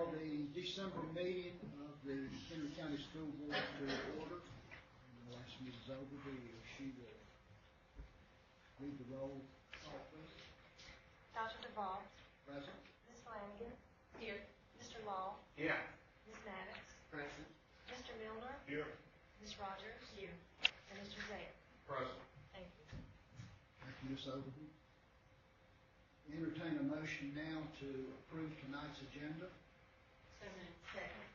call the December meeting of the Henry County School Board to order. We'll ask Mrs. Overby if she will lead the roll call, please. Dr. Duvall. Present. Ms. Flanagan. Here. Mr. Law. Here. Ms. Maddox. Present. Mr. Milner. Here. Ms. Rogers. Here. And Mr. Zaire. Present. Thank you. Thank you, Ms. Overby. Entertain a motion now to approve tonight's agenda. So moved. Second.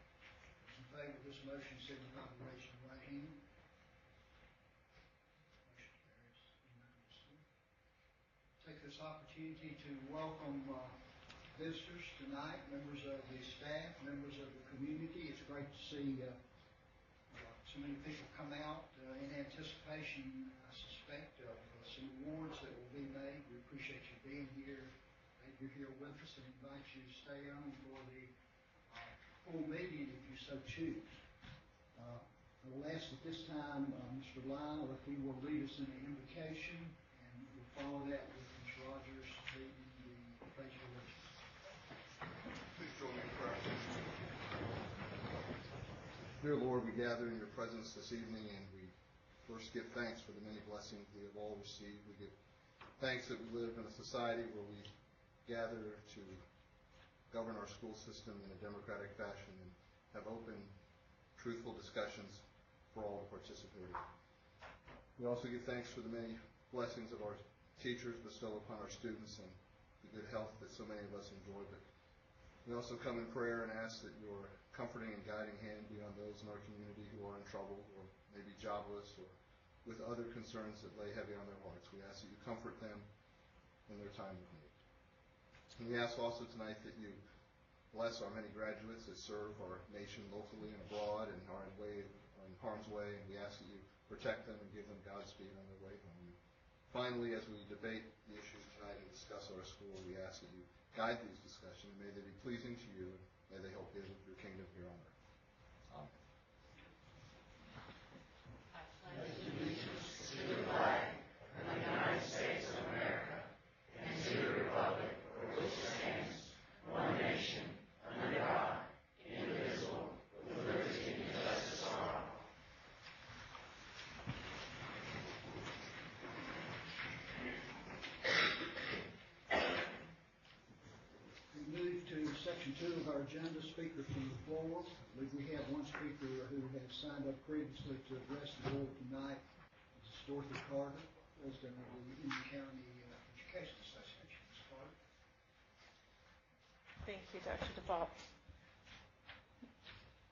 Those in favor of this motion signify by raising your right hand. Motion carries unanimously. Take this opportunity to welcome visitors tonight, members of the staff, members of the community. It's great to see so many people come out in anticipation, I suspect, of some awards that will be made. We appreciate you being here. You're here with us and invite you to stay on for the full meeting if you so choose. I will ask at this time Mr. Lyle if he will lead us in the invocation, and we'll follow that with Ms. Rogers leading the pledge of allegiance. Please join me in prayer. Dear Lord, we gather in your presence this evening, and we first give thanks for the many blessings we have all received. We give thanks that we live in a society where we gather to govern our school system in a democratic fashion and have open, truthful discussions for all to participate in. We also give thanks for the many blessings of our teachers bestow upon our students and the good health that so many of us enjoy. But we also come in prayer and ask that your comforting and guiding hand be on those in our community who are in trouble or maybe jobless or with other concerns that lay heavy on their hearts. We ask that you comfort them in their time of need. And we ask also tonight that you bless our many graduates that serve our nation locally and abroad and are in harm's way, and we ask that you protect them and give them Godspeed on their way home. Finally, as we debate the issues tonight and discuss our school, we ask that you guide these discussions, and may they be pleasing to you, and may they help build your kingdom here on earth. Amen. I pledge allegiance to the flag of the United States of America and to the republic for which it stands, one nation, under God, indivisible, with liberty and justice for all. We move to section 2 of our agenda, speakers from the floor. I believe we have one speaker who has signed up previously to address the board tonight. This is Dorothy Carter, President of the Henry County Education Association. Ms. Carter. Thank you, Dr. Duvall.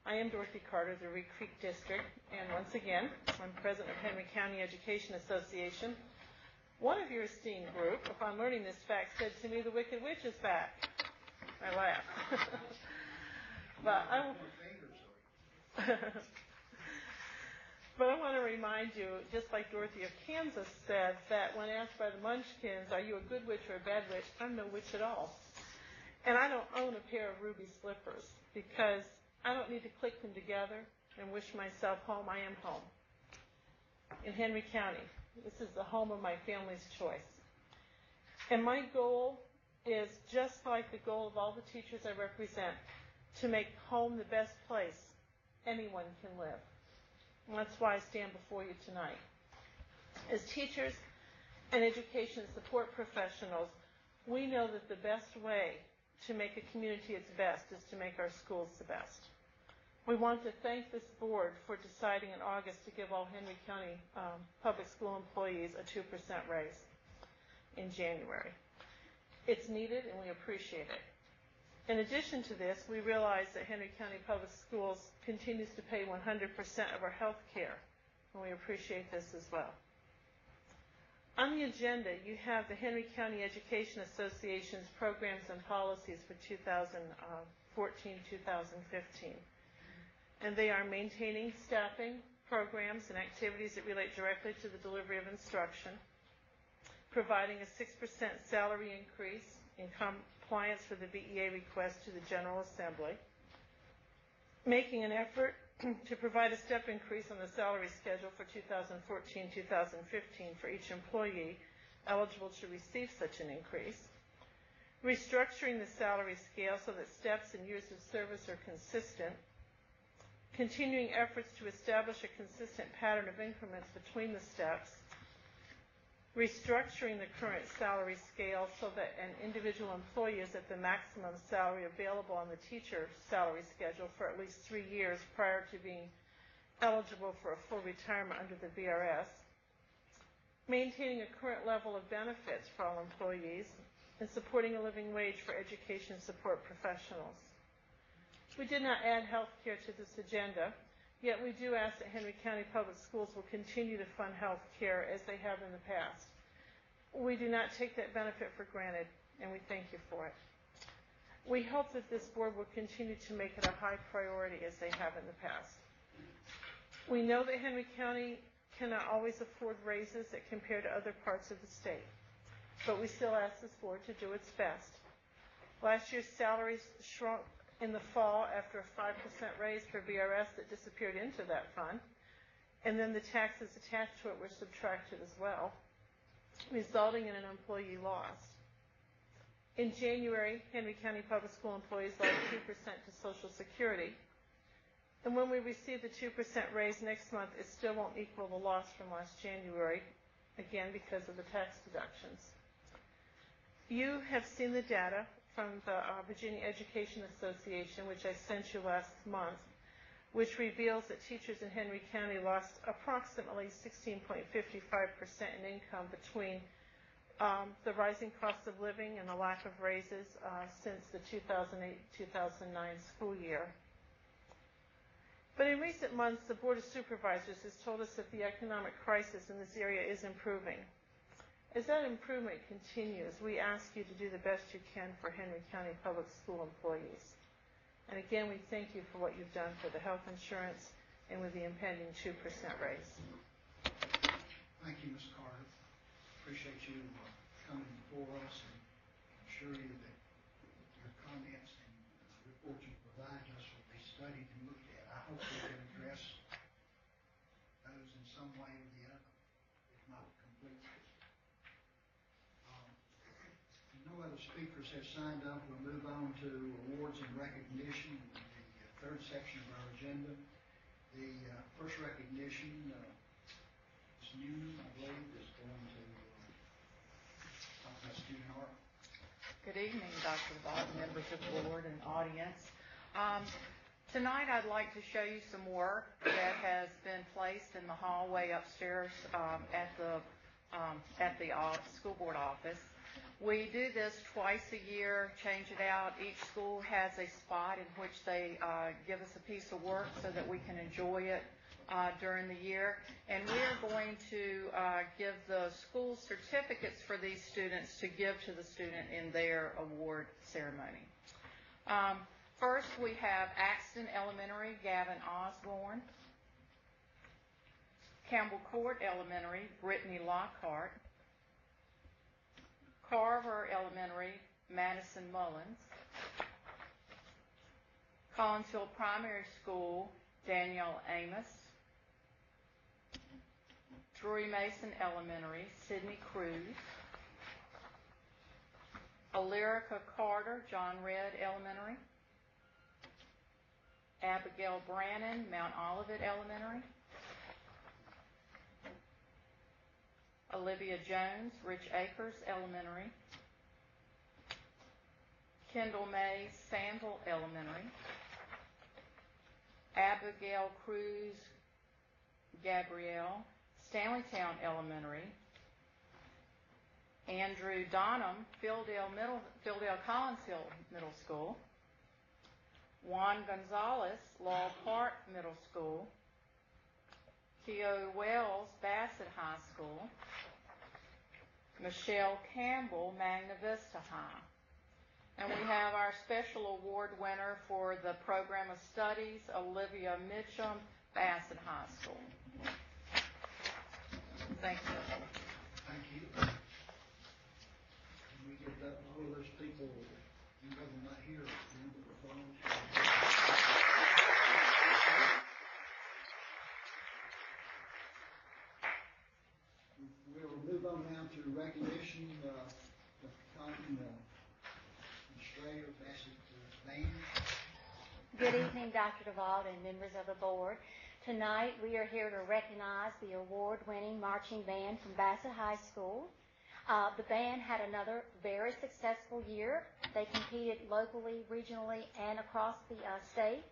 I am Dorothy Carter, the Reed Creek District, and once again, I'm President of Henry County Education Association. One of your esteemed group, upon learning this fact, said to me, "The Wicked Witch is back." I laughed. But I want to remind you, just like Dorothy of Kansas said, that when asked by the Munchkins, "Are you a good witch or a bad witch?" I'm no witch at all. And I don't own a pair of ruby slippers because I don't need to click them together and wish myself home. I am home in Henry County. This is the home of my family's choice. And my goal is just like the goal of all the teachers I represent, to make home the best place anyone can live. And that's why I stand before you tonight. As teachers and education support professionals, we know that the best way to make a community its best is to make our schools the best. We want to thank this board for deciding in August to give all Henry County public school employees a 2% raise in January. It's needed and we appreciate it. In addition to this, we realize that Henry County Public Schools continues to pay 100% of our health care, and we appreciate this as well. On the agenda, you have the Henry County Education Association's programs and policies for 2014-2015. And they are maintaining staffing, programs, and activities that relate directly to the delivery of instruction, providing a 6% salary increase in compliance with the BEA request to the General Assembly, making an effort to provide a step increase on the salary schedule for 2014-2015 for each employee eligible to receive such an increase, restructuring the salary scale so that steps and years of service are consistent, continuing efforts to establish a consistent pattern of increments between the steps, restructuring the current salary scale so that an individual employee is at the maximum salary available on the teacher salary schedule for at least 3 years prior to being eligible for a full retirement under the VRS, maintaining a current level of benefits for all employees, and supporting a living wage for education support professionals. We did not add health care to this agenda, yet we do ask that Henry County Public Schools will continue to fund health care as they have in the past. We do not take that benefit for granted, and we thank you for it. We hope that this board will continue to make it a high priority as they have in the past. We know that Henry County cannot always afford raises that compare to other parts of the state, but we still ask this board to do its best. Last year's salaries shrunk in the fall after a 5% raise for VRS that disappeared into that fund, and then the taxes attached to it were subtracted as well, resulting in an employee loss. In January, Henry County Public School employees lost 2% to Social Security, and when we receive the 2% raise next month, it still won't equal the loss from last January, again because of the tax deductions. You have seen the data from the Virginia Education Association, which I sent you last month, which reveals that teachers in Henry County lost approximately 16.55% in income between the rising cost of living and the lack of raises since the 2008-2009 school year. But in recent months, the Board of Supervisors has told us that the economic crisis in this area is improving. As that improvement continues, we ask you to do the best you can for Henry County Public School employees. And again, we thank you for what you've done for the health insurance and with the impending 2% raise. Thank you, Ms. Carter. Appreciate you coming before us, and assure you that your comments and reports you provide us will be studied and looked at. I hope we can address those in some way or the other, if not completely. No other speakers have signed up. We'll move on to awards and recognition, the third section of our agenda. The first recognition, Ms. Newman, I believe, is going to talk about student art. Good evening, Dr. Vaught, members of the board and audience. Tonight I'd like to show you some work that has been placed in the hallway upstairs at the school board office. We do this twice a year, change it out. Each school has a spot in which they give us a piece of work so that we can enjoy it during the year. And we're going to give the school certificates for these students to give to the student in their award ceremony. First, we have Axton Elementary, Gavin Osborne. Campbell Court Elementary, Brittany Lockhart. Carver Elementary, Madison Mullins. Collinsville Primary School, Danielle Amos. Drury Mason Elementary, Sydney Cruz. Alerica Carter, John Redd Elementary. Abigail Brannon, Mount Olivet Elementary. Olivia Jones, Rich Acres Elementary. Kendall May, Sandville Elementary. Abigail Cruz Gabrielle, Stanleytown Elementary. Andrew Donham, Fieldale Collinsville Middle School. Juan Gonzalez, Laurel Park Middle School. Theo Wells, Bassett High School. Michelle Campbell, Magna Vista High. And we have our special award winner for the Program of Studies, Olivia Mitchum, Bassett High School. Thank you. Thank you. Can we get that, all of those people, even though they're not here, remember the phones? We'll move on now to recognition. Dr. Cotton, Administrator Bassett Bain. Good evening, Dr. DeVault and members of the board. Tonight, we are here to recognize the award-winning marching band from Bassett High School. The band had another very successful year. They competed locally, regionally, and across the state.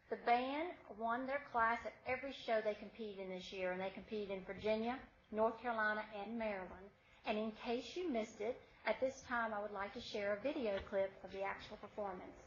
The band won their class at every show they competed in this year, and they competed in Virginia, North Carolina, and Maryland. And in case you missed it, at this time I would like to share a video clip of the actual performance.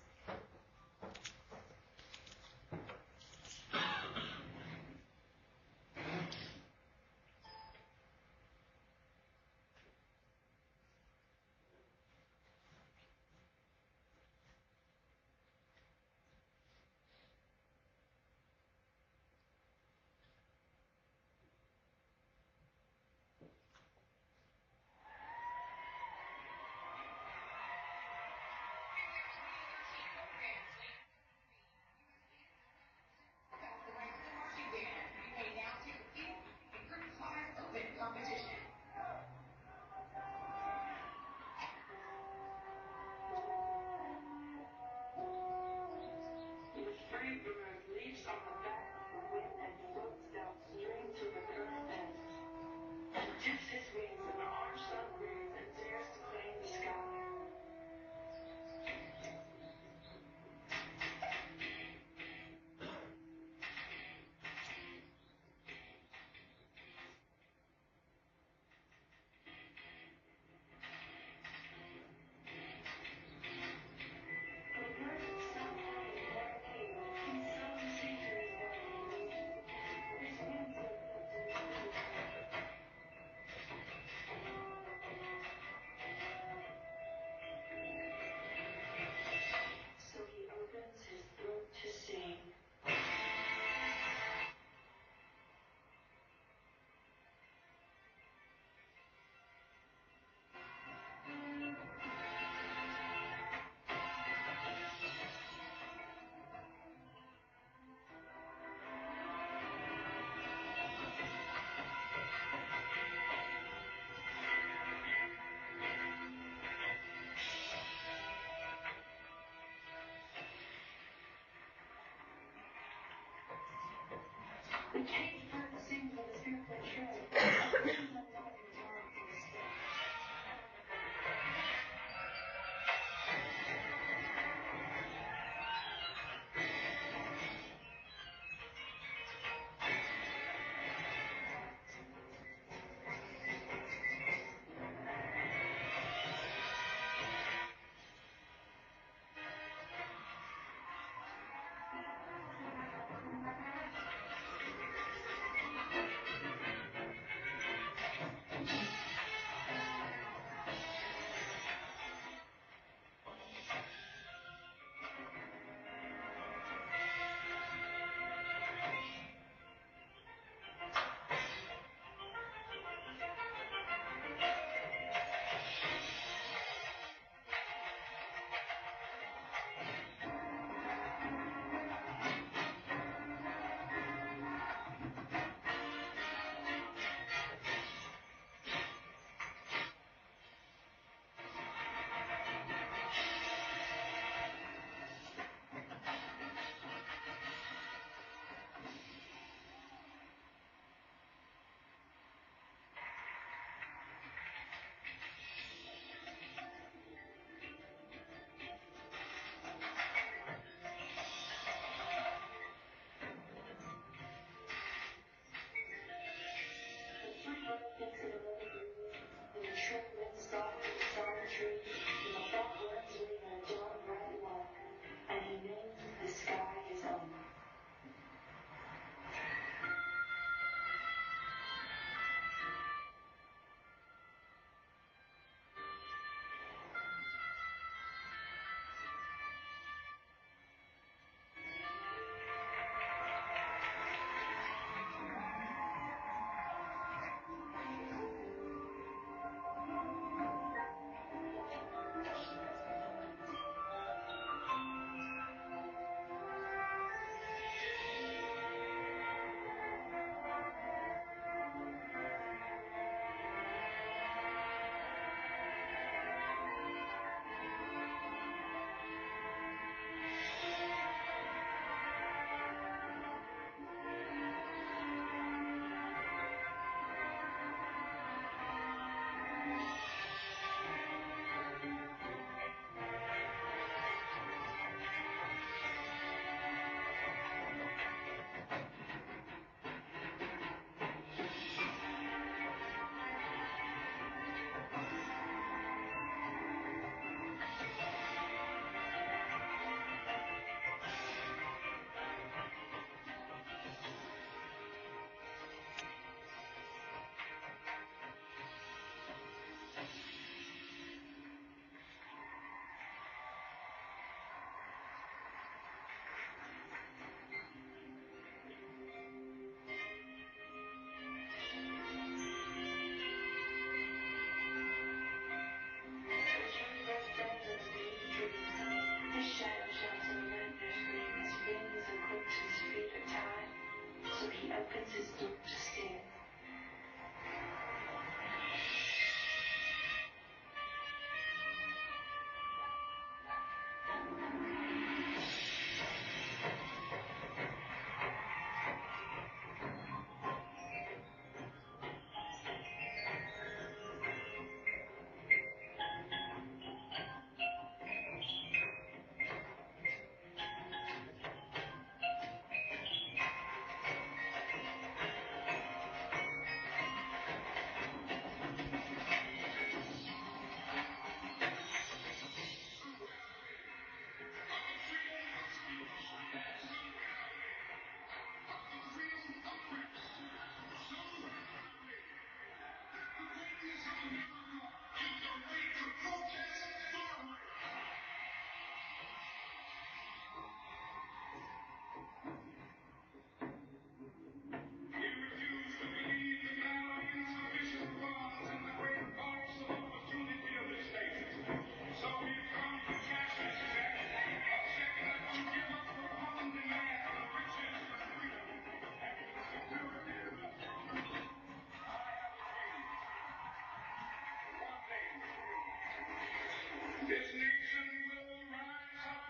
This nation will rise up,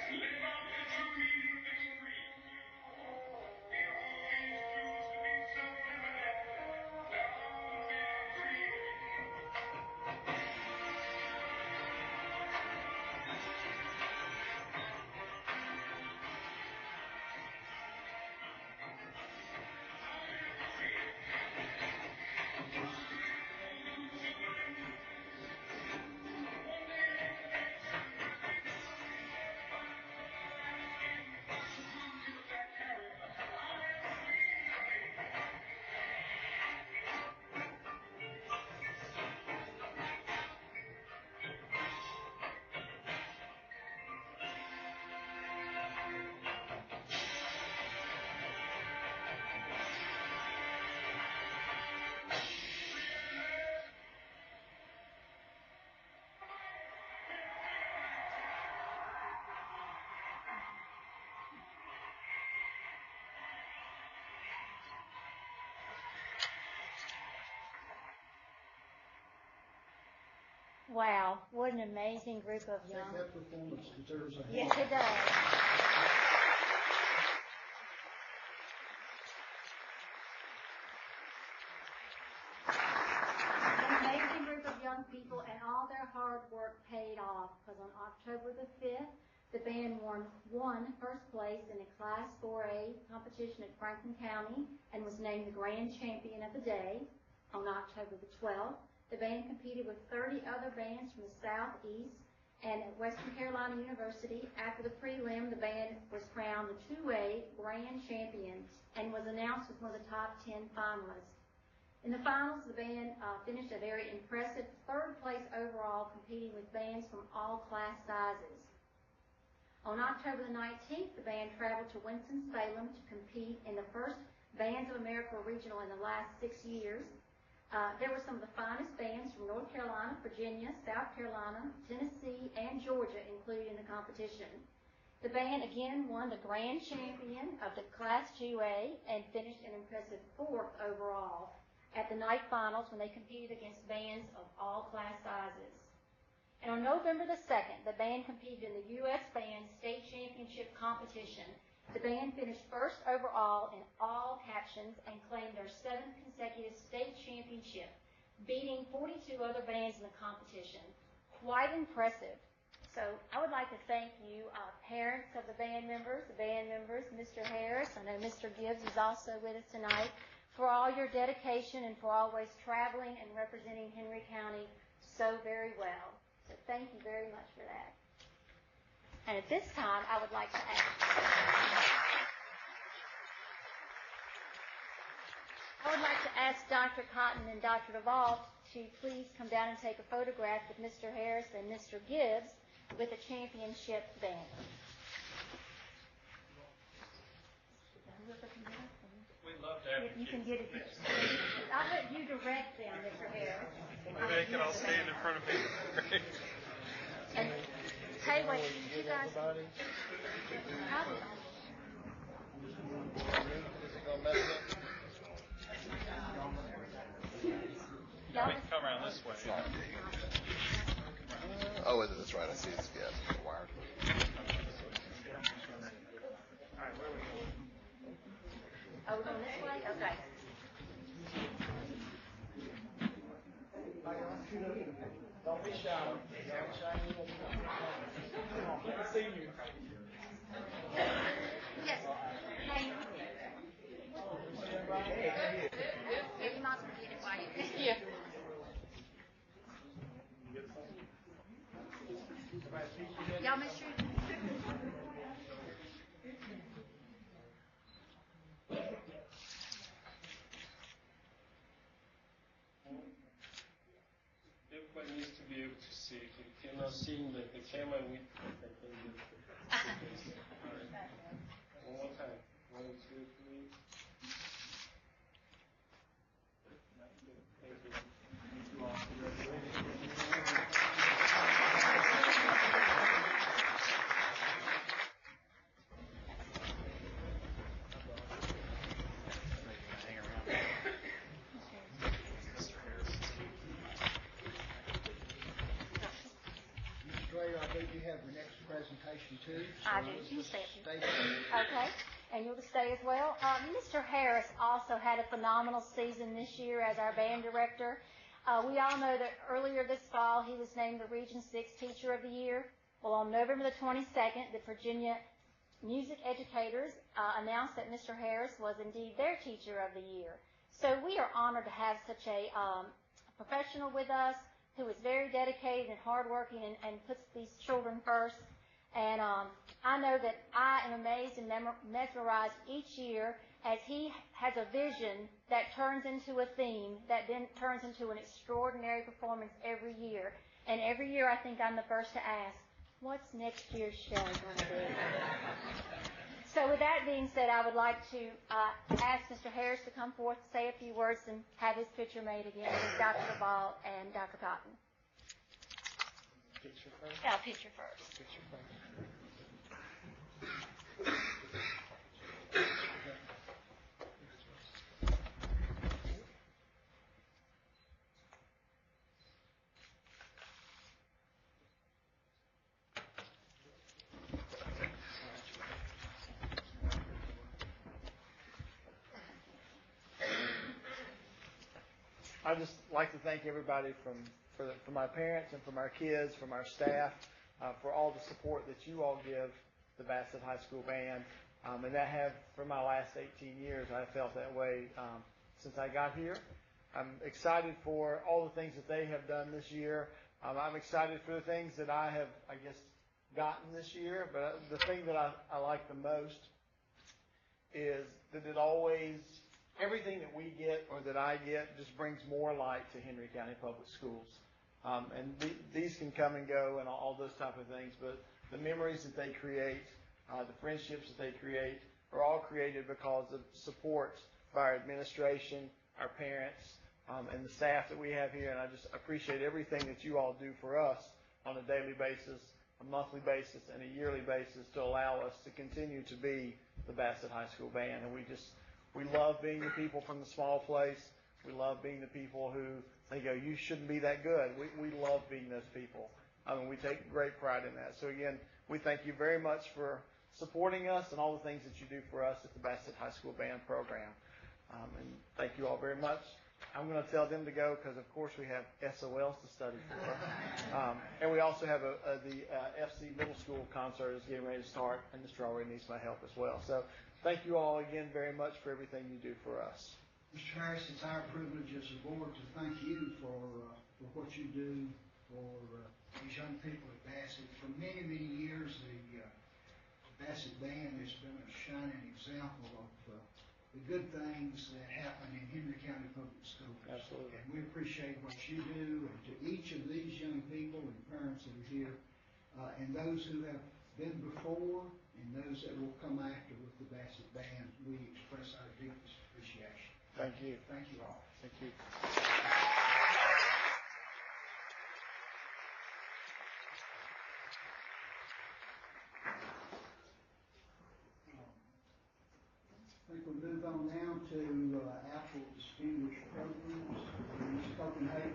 live out the true meaning of its creed. It always proves to be self-evident that all men are created. Wow, what an amazing group of I young. think that performance deserves a hand. Yes, it does. An amazing group of young people, and all their hard work paid off, because on October the 5th, the band won first place in a Class 4A competition at Franklin County and was named the grand champion of the day. On October the 12th, the band competed with 30 other bands from the Southeast, and at Western Carolina University, after the prelim, the band was crowned the 2A grand champion and was announced as one of the top 10 finalists. In the finals, the band finished a very impressive third place overall, competing with bands from all class sizes. On October the 19th, the band traveled to Winston-Salem to compete in the first Bands of America Regional in the last 6 years. There were some of the finest bands from North Carolina, Virginia, South Carolina, Tennessee, and Georgia included in the competition. The band again won the grand champion of the Class 2A and finished an impressive 4th overall at the night finals when they competed against bands of all class sizes. And on November the 2nd, the band competed in the U.S. Band State Championship competition. The band finished first overall in all captions and claimed their 7th consecutive state championship, beating 42 other bands in the competition. Quite impressive. So I would like to thank you, parents of the band members, Mr. Harris. I know Mr. Gibbs is also with us tonight, for all your dedication and for always traveling and representing Henry County so very well. So thank you very much for that. And at this time, I would like to ask Dr. Cotton and Dr. Duvall to please come down and take a photograph with Mr. Harris and Mr. Gibbs with a championship band. We'd love to have You can get it. I'll let you direct them, Mr. Harris. Maybe they can all stand in front of me. And hey, wait, you guys. Y'all can come around this way. Oh, is it? That's right. I see it's wired. Oh, we're going this way? Okay. Don't be shy. Good to see you. Yes. Hey. Yeah, you might as well get it while you're here. Y'all make sure. Everybody needs to be able to see. If you cannot see the camera, we can do it. All right. One more time. 1, 2, 3. the next presentation too. I do. You stay. Okay, and you'll stay as well. Mr. Harris also had a phenomenal season this year as our band director. We all know that earlier this fall he was named the Region 6 Teacher of the Year. Well, on November the 22nd, the Virginia Music Educators announced that Mr. Harris was indeed their Teacher of the Year. So we are honored to have such a professional with us who is very dedicated and hardworking and puts these children first. And I know that I am amazed and mesmerized each year as he has a vision that turns into a theme that then turns into an extraordinary performance every year. And every year I think I'm the first to ask, what's next year's show going to be? So with that being said, I would like to ask Mr. Harris to come forth, say a few words, and have his picture made again with Dr. Duvall and Dr. Cotton. Picture first? Yeah, picture first. Picture first. I'd just like to thank everybody from my parents and from our kids, from our staff, for all the support that you all give the Bassett High School Band. And that have, for my last 18 years, I felt that way since I got here. I'm excited for all the things that they have done this year. I'm excited for the things that I have, I guess, gotten this year. But the thing that I like the most is that it always, everything that we get or that I get just brings more light to Henry County Public Schools. And these can come and go and all those type of things, but the memories that they create, the friendships that they create are all created because of support by our administration, our parents, and the staff that we have here. And I just appreciate everything that you all do for us on a daily basis, a monthly basis, and a yearly basis to allow us to continue to be the Bassett High School Band. And we love being the people from the small place. We love being the people who they go, you shouldn't be that good. We love being those people. We take great pride in that. So again, we thank you very much for supporting us and all the things that you do for us at the Bassett High School Band program. And thank you all very much. I'm going to tell them to go because, of course, we have SOLs to study for. And we also have the FC Middle School concert is getting ready to start, and Mr. Already needs my help as well. So thank you all again very much for everything you do for us. Mr. Harris, it's our privilege as a board to thank you for what you do for these young people at Bassett. For many, many years, the Bassett Band has been a shining example of the good things that happen in Henry County Public Schools. Absolutely. And we appreciate what you do, and to each of these young people and parents that are here, and those who have been before and those that will come after with the Bassett Band, we express our deepest appreciation. Thank you. Thank you all. Thank you. I think we'll move on now to Apple Distinguished Programs. Ms. Copenhagen.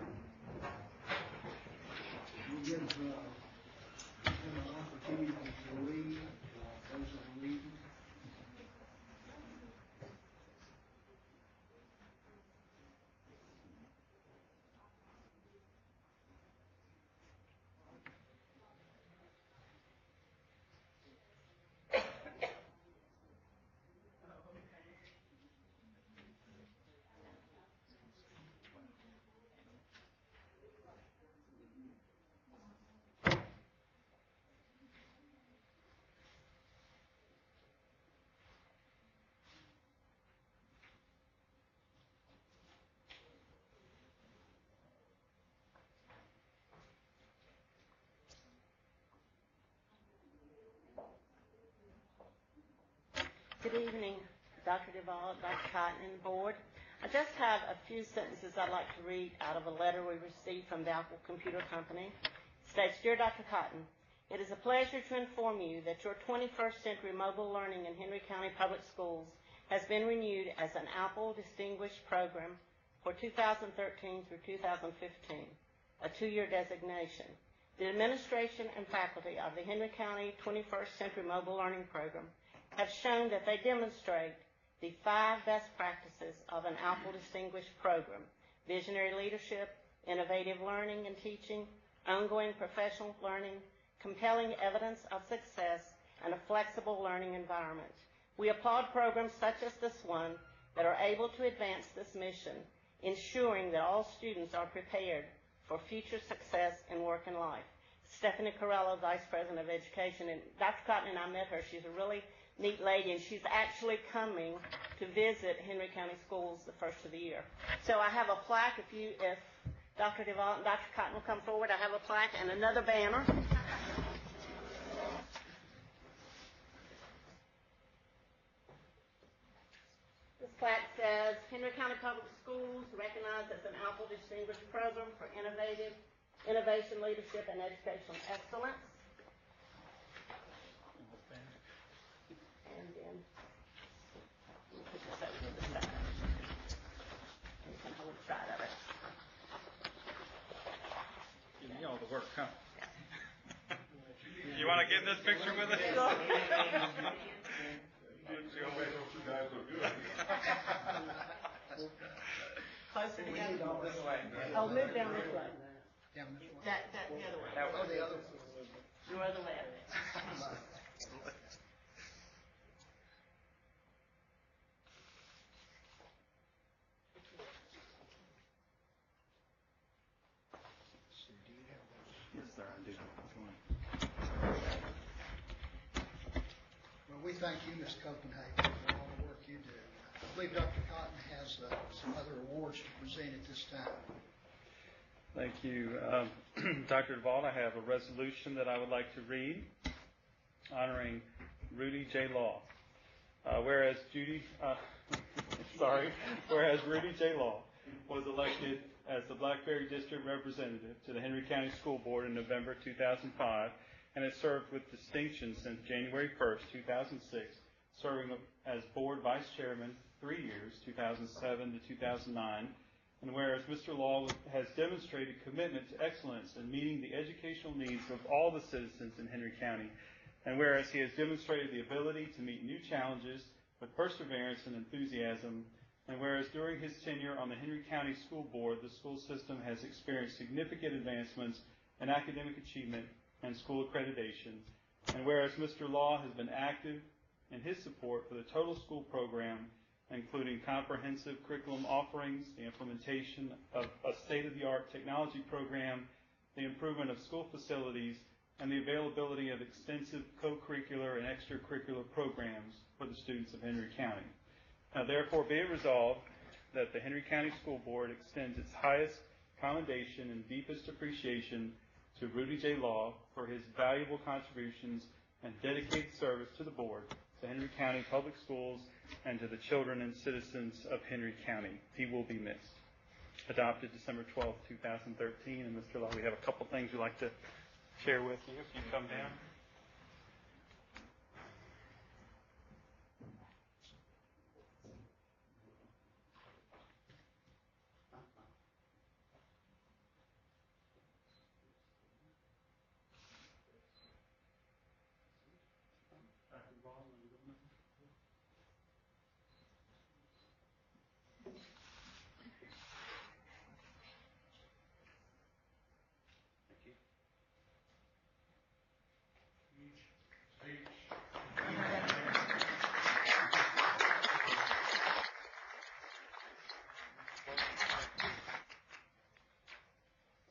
We'll give them an opportunity to lead, those that are leading. Good evening, Dr. Duvall, Dr. Cotton, and the board. I just have a few sentences I'd like to read out of a letter we received from the Apple Computer Company. It states, Dear Dr. Cotton, it is a pleasure to inform you that your 21st Century Mobile Learning in Henry County Public Schools has been renewed as an Apple Distinguished Program for 2013 through 2015, a 2-year designation. The administration and faculty of the Henry County 21st Century Mobile Learning Program have shown that they demonstrate the 5 best practices of an ALPL Distinguished Program: visionary leadership, innovative learning and teaching, ongoing professional learning, compelling evidence of success, and a flexible learning environment. We applaud programs such as this one that are able to advance this mission, ensuring that all students are prepared for future success in work and life. Stephanie Corello, Vice President of Education, and Dr. Cotton and I met her. She's a really neat lady, and she's actually coming to visit Henry County Schools the first of the year. So I have a plaque. If Dr. Duvall and Dr. Cotton will come forward, I have a plaque and another banner. This plaque says, Henry County Public Schools recognized as an ALPL Distinguished Program for innovation, leadership, and educational excellence. And then, we'll put this over to the side. You can hold the side of it. Give me all the work, huh? You want to get in this picture with us? Closer together. Oh, move down this way. Down this way. The other way. Oh, the other way. Your other way. Yes, sir, I do. Well, we thank you, Ms. Copenhagen, for all the work you do. I believe Dr. Cotton has some other awards to present at this time. Thank you. Dr. Duvall, I have a resolution that I would like to read honoring Rudy J. Law. Whereas Rudy J. Law was elected as the Blackberry District Representative to the Henry County School Board in November 2005 and has served with distinction since January 1st, 2006, serving as Board Vice Chairman 3 years, 2007 to 2009. And whereas Mr. Law has demonstrated commitment to excellence in meeting the educational needs of all the citizens in Henry County, and whereas he has demonstrated the ability to meet new challenges with perseverance and enthusiasm, and whereas during his tenure on the Henry County School Board, the school system has experienced significant advancements in academic achievement and school accreditation, and whereas Mr. Law has been active in his support for the total school program, including comprehensive curriculum offerings, the implementation of a state-of-the-art technology program, the improvement of school facilities, and the availability of extensive co-curricular and extracurricular programs for the students of Henry County. Now, therefore, be it resolved that the Henry County School Board extends its highest commendation and deepest appreciation to Rudy J. Law for his valuable contributions and dedicated service to the board, to Henry County Public Schools, and to the children and citizens of Henry County. He will be missed. Adopted December 12, 2013. And Mr. Law, we have a couple things we'd like to share with you if you come down.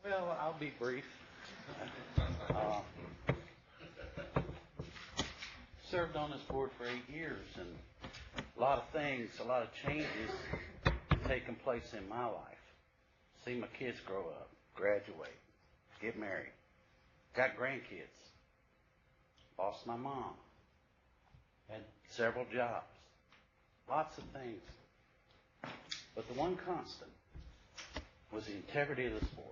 Well, I'll be brief. Served on this board for 8 years, and a lot of things, a lot of changes taken place in my life. See my kids grow up, graduate, get married, got grandkids, lost my mom, had several jobs, lots of things. But the one constant was the integrity of this board.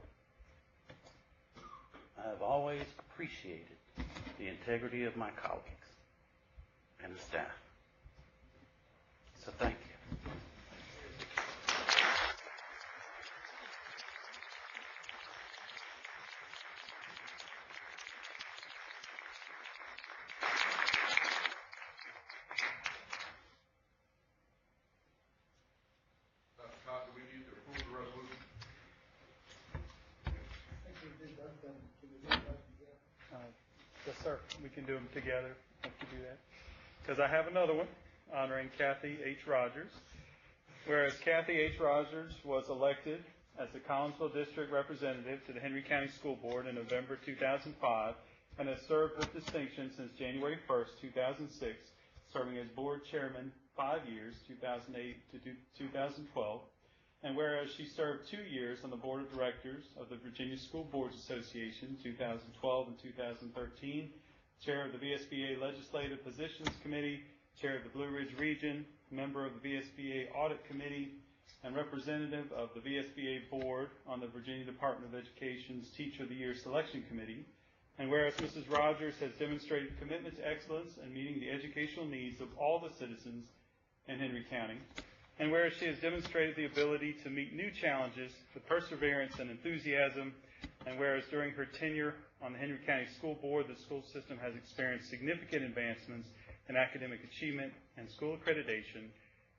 I have always appreciated the integrity of my colleagues and the staff. So thank you. sir. We can do them together if you do that. Because I have another one honoring Kathy H. Rogers. Whereas Kathy H. Rogers was elected as the Collinsville District Representative to the Henry County School Board in November 2005 and has served with distinction since January 1st, 2006, serving as board chairman 5 years, 2008 to 2012. And whereas she served 2 years on the board of directors of the Virginia School Boards Association, 2012 and 2013, chair of the VSBA Legislative Positions Committee, chair of the Blue Ridge Region, member of the VSBA Audit Committee, and representative of the VSBA Board on the Virginia Department of Education's Teacher of the Year Selection Committee. And whereas Mrs. Rogers has demonstrated commitment to excellence in meeting the educational needs of all the citizens in Henry County, and whereas she has demonstrated the ability to meet new challenges with perseverance and enthusiasm, and whereas during her tenure on the Henry County School Board, the school system has experienced significant advancements in academic achievement and school accreditation,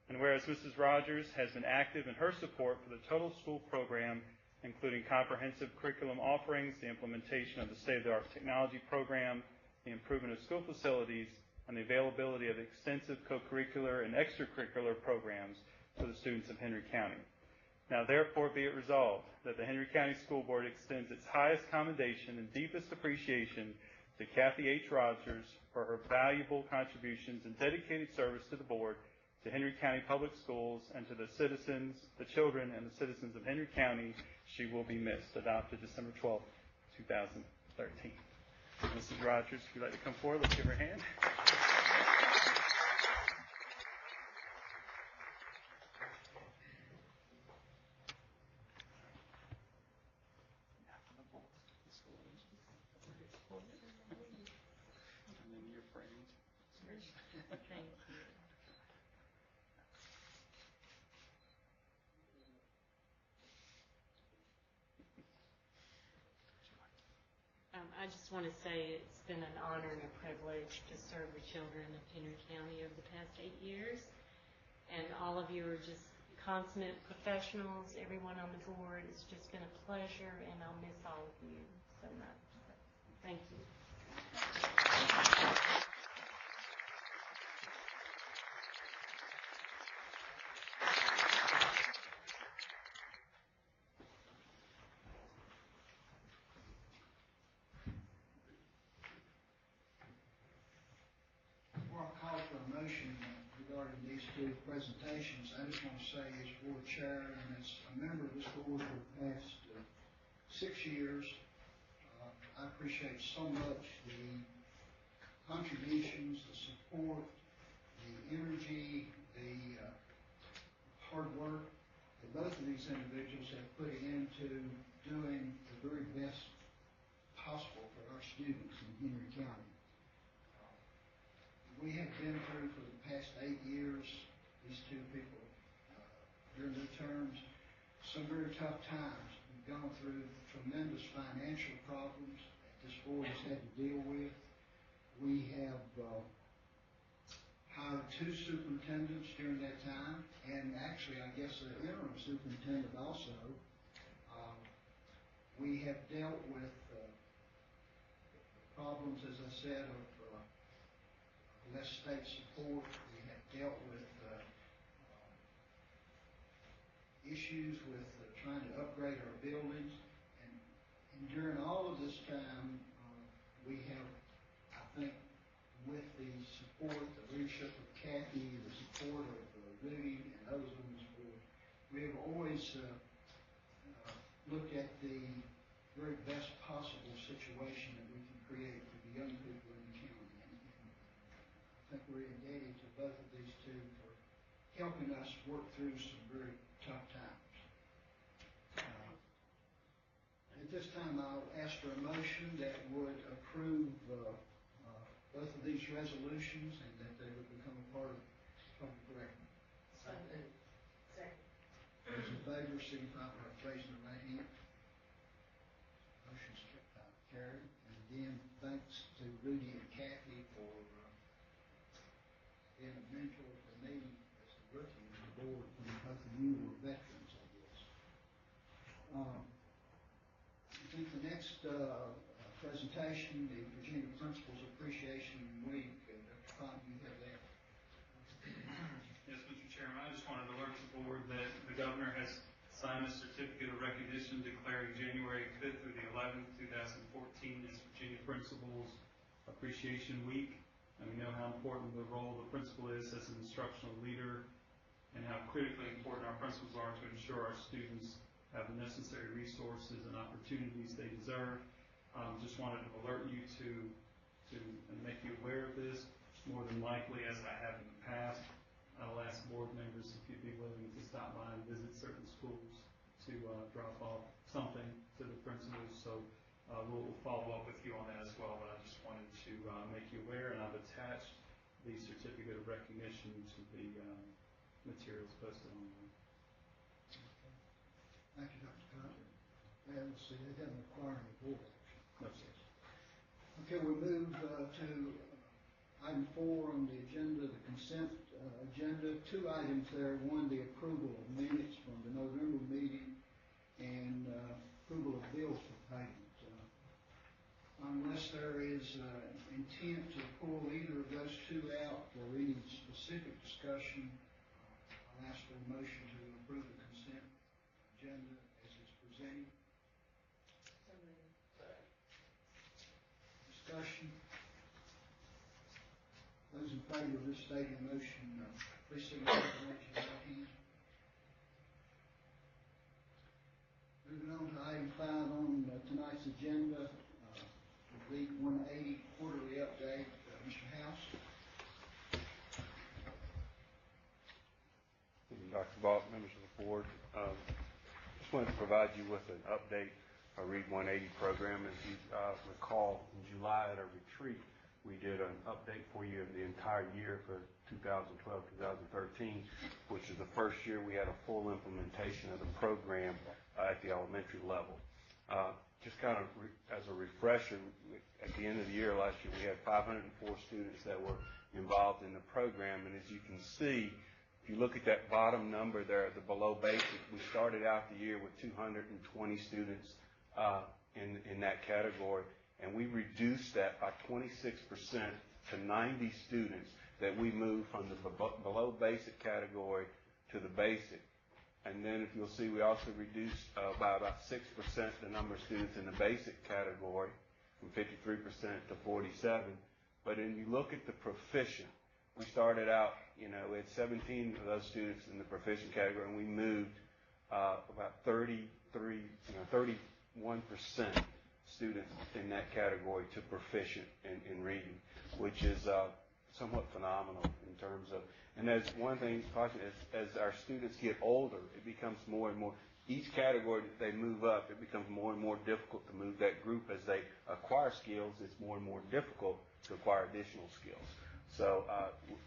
and whereas Mrs. Rogers has been active in her support for the total school program, including comprehensive curriculum offerings, the implementation of the state-of-the-art technology program, the improvement of school facilities, and the availability of extensive co-curricular and extracurricular programs for the students of Henry County. Now therefore be it resolved that the Henry County School Board extends its highest commendation and deepest appreciation to Kathy H. Rogers for her valuable contributions and dedicated service to the board, to Henry County Public Schools, and to the citizens, the children, and the citizens of Henry County. She will be missed. Adopted December 12, 2013. Mrs. Rogers, if you'd like to come forward, let's give her a hand. I just want to say it's been an honor and a privilege to serve the children of Henry County over the past 8 years. And all of you are just consummate professionals. Everyone on the board. It's just been a pleasure, and I'll miss all of you so much. So, thank you. Regarding these two presentations, I just want to say as board chair and as a member of this board for the past 6 years, I appreciate so much the contributions, the support, the energy, the hard work that both of these individuals have put into doing the very best possible for our students in Henry County. We have been through for the past 8 years, these two people, during their terms, some very tough times. We've gone through tremendous financial problems that this board has had to deal with. We have hired 2 superintendents during that time, and actually, I guess, an interim superintendent also. We have dealt with problems, as I said, of less state support. We have dealt with issues with trying to upgrade our buildings, and during all of this time, we have, I think, with the support, the leadership of Kathy, the support of Rudy and others on this board, we have always looked at the very best possible situation that we can create for the young people in the county. I think we're indebted to both of these two for helping us work through some very tough times. At this time, I'll ask for a motion that would approve both of these resolutions and that they would become a part of public record. Second. Those in favor, signify by raising their right hand. Motion's carried. And again, thanks to Rudy and Kathy for being a mentor for me as a rookie on the board when both of you were veterans, I guess. I think the next presentation, the Virginia Principals Appreciation Week. Dr. Cotton, you have that. Yes, Mr. Chairman, I just wanted to alert the board that the governor has signed a certificate of recognition declaring January 5th through the 11th, 2014 as Virginia Principals Appreciation Week. And we know how important the role of the principal is as an instructional leader and how critically important our principals are to ensure our students have the necessary resources and opportunities they deserve. Just wanted to alert you to make you aware of this. More than likely, as I have in the past, I'll ask board members if you'd be willing to stop by and visit certain schools to drop off something to the principals. So we'll follow up with you on that as well, but I just wanted to make you aware, and I've attached the certificate of recognition to the materials posted online. Thank you, Dr. Cotton. And let's see, they haven't required any board action. No, sir. Okay, we move to item 4 on the agenda, the consent agenda. 2 items there. One, the approval of minutes from the November meeting, and approval of bills for payment. Unless there is intent to pull either of those 2 out for any specific discussion, I'll ask for a motion to approve the consent agenda as it's presented. Discussion. Those in favor of this stated motion, please signify by raising your right hand. Moving on to item 5 on tonight's agenda, the 180 quarterly update. Mr. House. Dr. Vaught, members of the board, just wanted to provide you with an update of our READ 180 program. As you recall, in July at our retreat, we did an update for you of the entire year for 2012-2013, which is the first year we had a full implementation of the program at the elementary level. Just kind of as a refresher, at the end of the year last year, we had 504 students that were involved in the program, and as you can see, if you look at that bottom number there, the below basic, we started out the year with 220 students in that category, and we reduced that by 26% to 90 students that we moved from the below basic category to the basic. And then if you'll see, we also reduced by about 6% the number of students in the basic category from 53% to 47. But when you look at the proficient, we started out, we had 17 of those students in the proficient category, and we moved about 31% students in that category to proficient in reading, which is somewhat phenomenal in terms of, and as one thing to caution, as our students get older, it becomes more and more, each category that they move up, it becomes more and more difficult to move that group. As they acquire skills, it's more and more difficult to acquire additional skills. So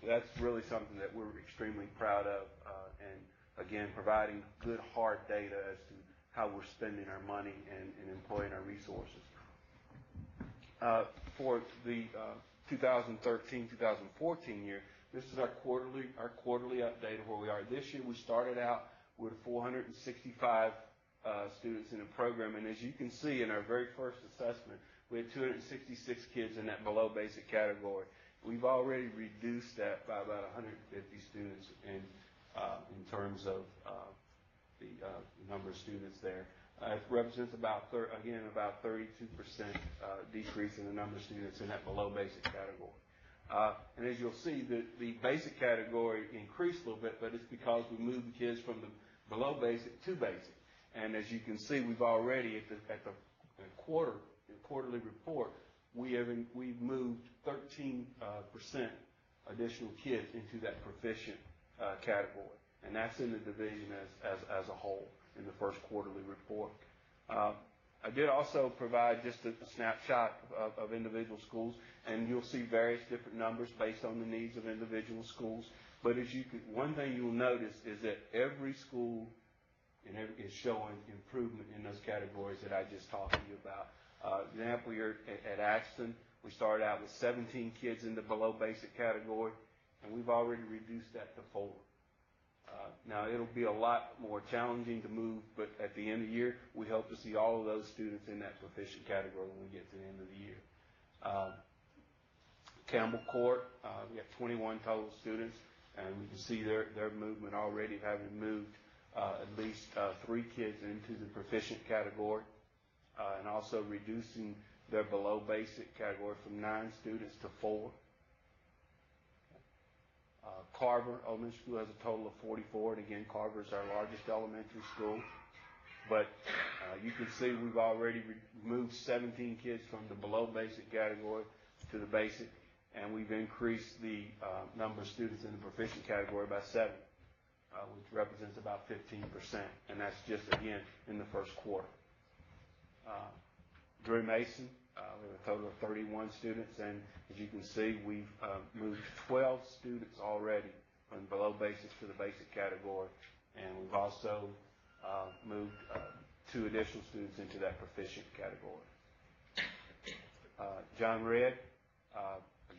that's really something that we're extremely proud of, and again, providing good hard data as to how we're spending our money and employing our resources. For the 2013-2014 year, this is our quarterly update of where we are. This year we started out with 465 students in the program, and as you can see in our very first assessment, we had 266 kids in that below basic category. We've already reduced that by about 150 students in terms of the number of students there. It represents about 32% decrease in the number of students in that below basic category. And as you'll see, the basic category increased a little bit, but it's because we moved the kids from the below basic to basic. And as you can see, we've already at the quarterly report, we've moved 13% additional kids into that proficient category, and that's in the division as a whole in the first quarterly report. I did also provide just a snapshot of individual schools, and you'll see various different numbers based on the needs of individual schools. But one thing you'll notice is that every school is showing improvement in those categories that I just talked to you about. Example here at Axton, we started out with 17 kids in the below basic category, and we've already reduced that to 4. Now, it'll be a lot more challenging to move, but at the end of the year, we hope to see all of those students in that proficient category when we get to the end of the year. Campbell Court, we have 21 total students, and we can see their movement already, having moved at least 3 kids into the proficient category, and also reducing their below basic category from 9 students to 4. Carver Elementary School has a total of 44, and again, Carver is our largest elementary school. But you can see we've already moved 17 kids from the below basic category to the basic, and we've increased the number of students in the proficient category by 7, which represents about 15%, and that's just, again, in the first quarter. Drew Mason, we have a total of 31 students, and as you can see, we've moved 12 students already from below basic to the basic category, and we've also moved 2 additional students into that proficient category. John Red,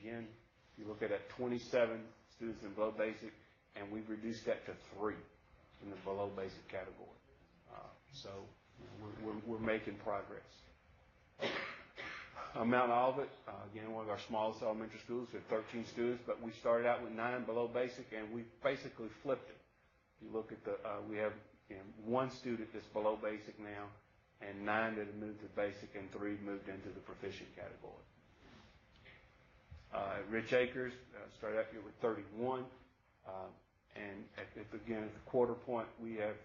again, you look at that 27 students in below basic, and we've reduced that to 3 in the below basic category. So we're making progress. Mount Olivet, again, one of our smallest elementary schools with 13 students, but we started out with 9 below basic, and we basically flipped it. You look at we have 1 student that's below basic now, and 9 that have moved to basic, and 3 moved into the proficient category. Rich Acres started out here with 31, and again, at the quarter point, we have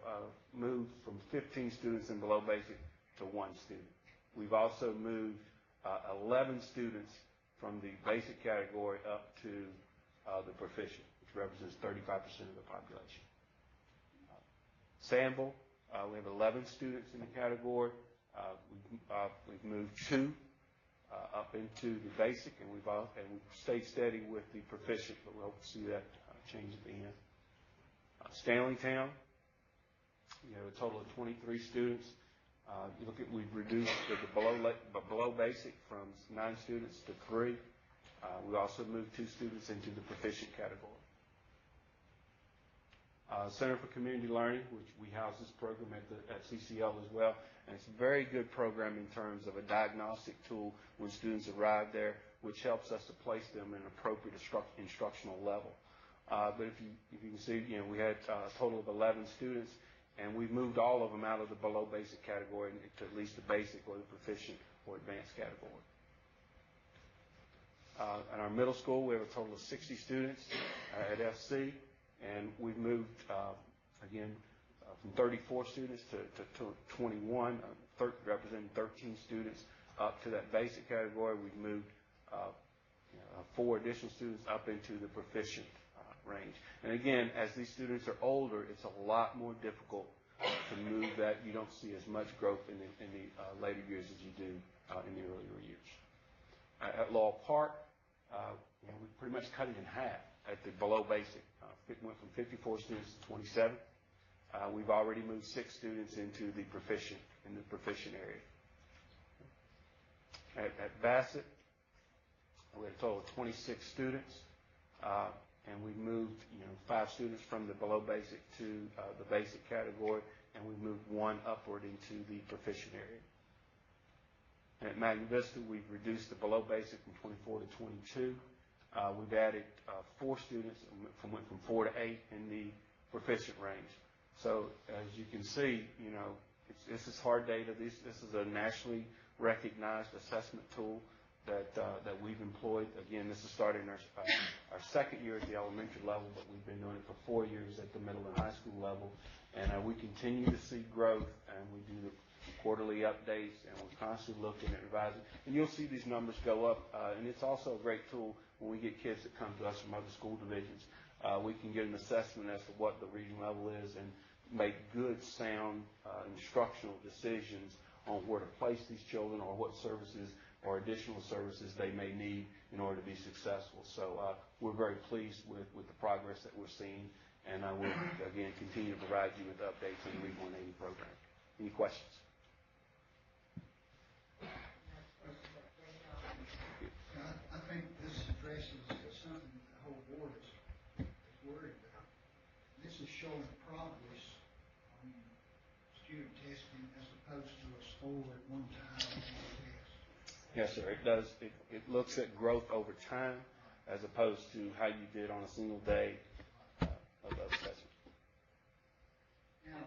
moved from 15 students in below basic to 1 student. We've also moved 11 students from the basic category up to the proficient, which represents 35% of the population. Sandville, we have 11 students in the category. We've moved 2 up into the basic, and we've stayed steady with the proficient, but we hope to see that change at the end. Stanleytown, we have a total of 23 students. You look at, we've reduced the below basic from 9 students to 3. We also moved 2 students into the proficient category. Center for Community Learning, which we house this program at CCL as well, and it's a very good program in terms of a diagnostic tool when students arrive there, which helps us to place them in an appropriate instructional level. But if you can see, we had a total of 11 students, and we've moved all of them out of the below basic category to at least the basic or the proficient or advanced category. In our middle school, we have a total of 60 students at FC, and we've moved, again, from 34 students to 21, representing 13 students up to that basic category. We've moved 4 additional students up into the proficient range. And again, as these students are older, it's a lot more difficult to move that. You don't see as much growth in the later years as you do in the earlier years. At Laurel Park, we pretty much cut it in half at the below basic. It went from 54 students to 27. We've already moved 6 students into the proficient area. At Bassett, we had a total of 26 students. And we moved, 5 students from the below basic to the basic category, and we moved 1 upward into the proficient area. And at Magna Vista, we've reduced the below basic from 24 to 22. We've added 4 students, went from 4 to 8 in the proficient range. So as you can see, this is hard data. This is a nationally recognized assessment tool that we've employed. Again, this is starting our second year at the elementary level, but we've been doing it for 4 years at the middle and high school level. And we continue to see growth, and we do the quarterly updates, and we're constantly looking at revising. And you'll see these numbers go up, and it's also a great tool when we get kids that come to us from other school divisions. We can get an assessment as to what the reading level is and make good, sound instructional decisions on where to place these children or what services or additional services they may need in order to be successful. So we're very pleased with the progress that we're seeing, and I will, again, continue to provide you with updates on the READ 180 program. Any questions? I think this addresses something the whole board is worried about. This is showing progress on student testing as opposed to a score at one time on the test. Yes, sir. It does. It looks at growth over time as opposed to how you did on a single day of assessment. Now,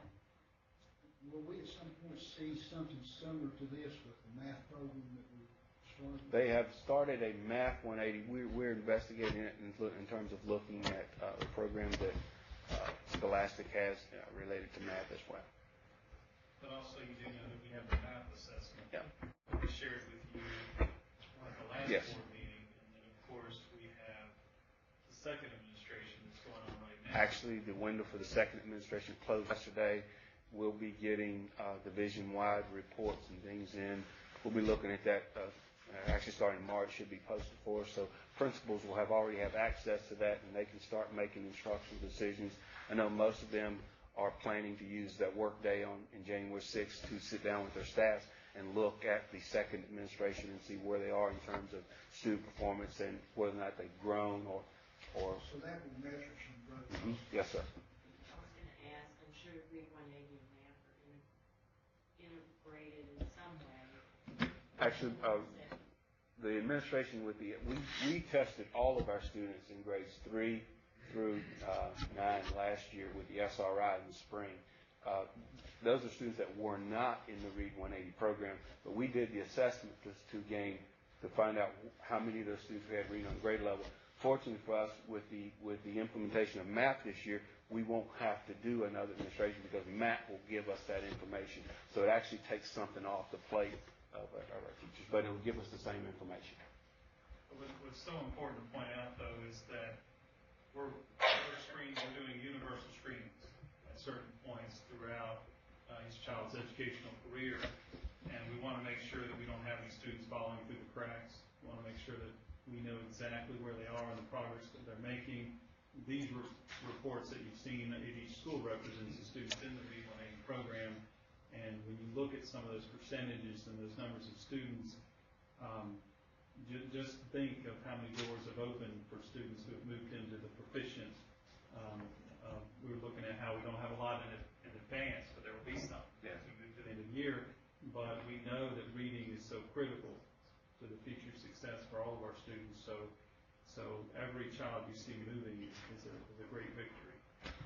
will we at some point see something similar to this with the math program that we started? They have started a Math 180. We're investigating it in terms of looking at a program that Scholastic has related to math as well. But also you do know that we have the math assessment. Yeah. We shared with you at the last Yes. board meeting, and then of course we have the second administration that's going on right now. Actually, the window for the second administration closed yesterday. We'll be getting division-wide reports and things in. We'll be looking at that. Actually, starting in March, should be posted for us. So principals will already have access to that, and they can start making instructional decisions. I know most of them are planning to use that work day in January 6th to sit down with their staffs and look at the second administration and see where they are in terms of student performance and whether or not they've grown or. So that will measure some growth. Mm-hmm. Yes, sir. I was going to ask, I'm sure Read 180 and math are integrated in some way. Actually, the administration we tested all of our students in grades 3 through 9 last year with the SRI in the spring. Those are students that were not in the Read 180 program, but we did the assessment to find out how many of those students we had reading on grade level. Fortunately for us, with the implementation of math this year, we won't have to do another administration because MAP will give us that information. So it actually takes something off the plate of our teachers, but it will give us the same information. What's so important to point out, though, is that we're doing universal screenings at certain points throughout each child's educational career, and we want to make sure that we don't have any students falling through the cracks. We want to make sure that we know exactly where they are and the progress that they're making. These reports that you've seen at each school represents the students in the Read 180 program, and when you look at some of those percentages and those numbers of students, just think of how many doors have opened for students who have moved into the proficient. We were looking at how we don't have a lot in advance, but there will be some as we move to the end of the year. But we know that reading is so critical to the future success for all of our students. So every child you see moving is a great victory.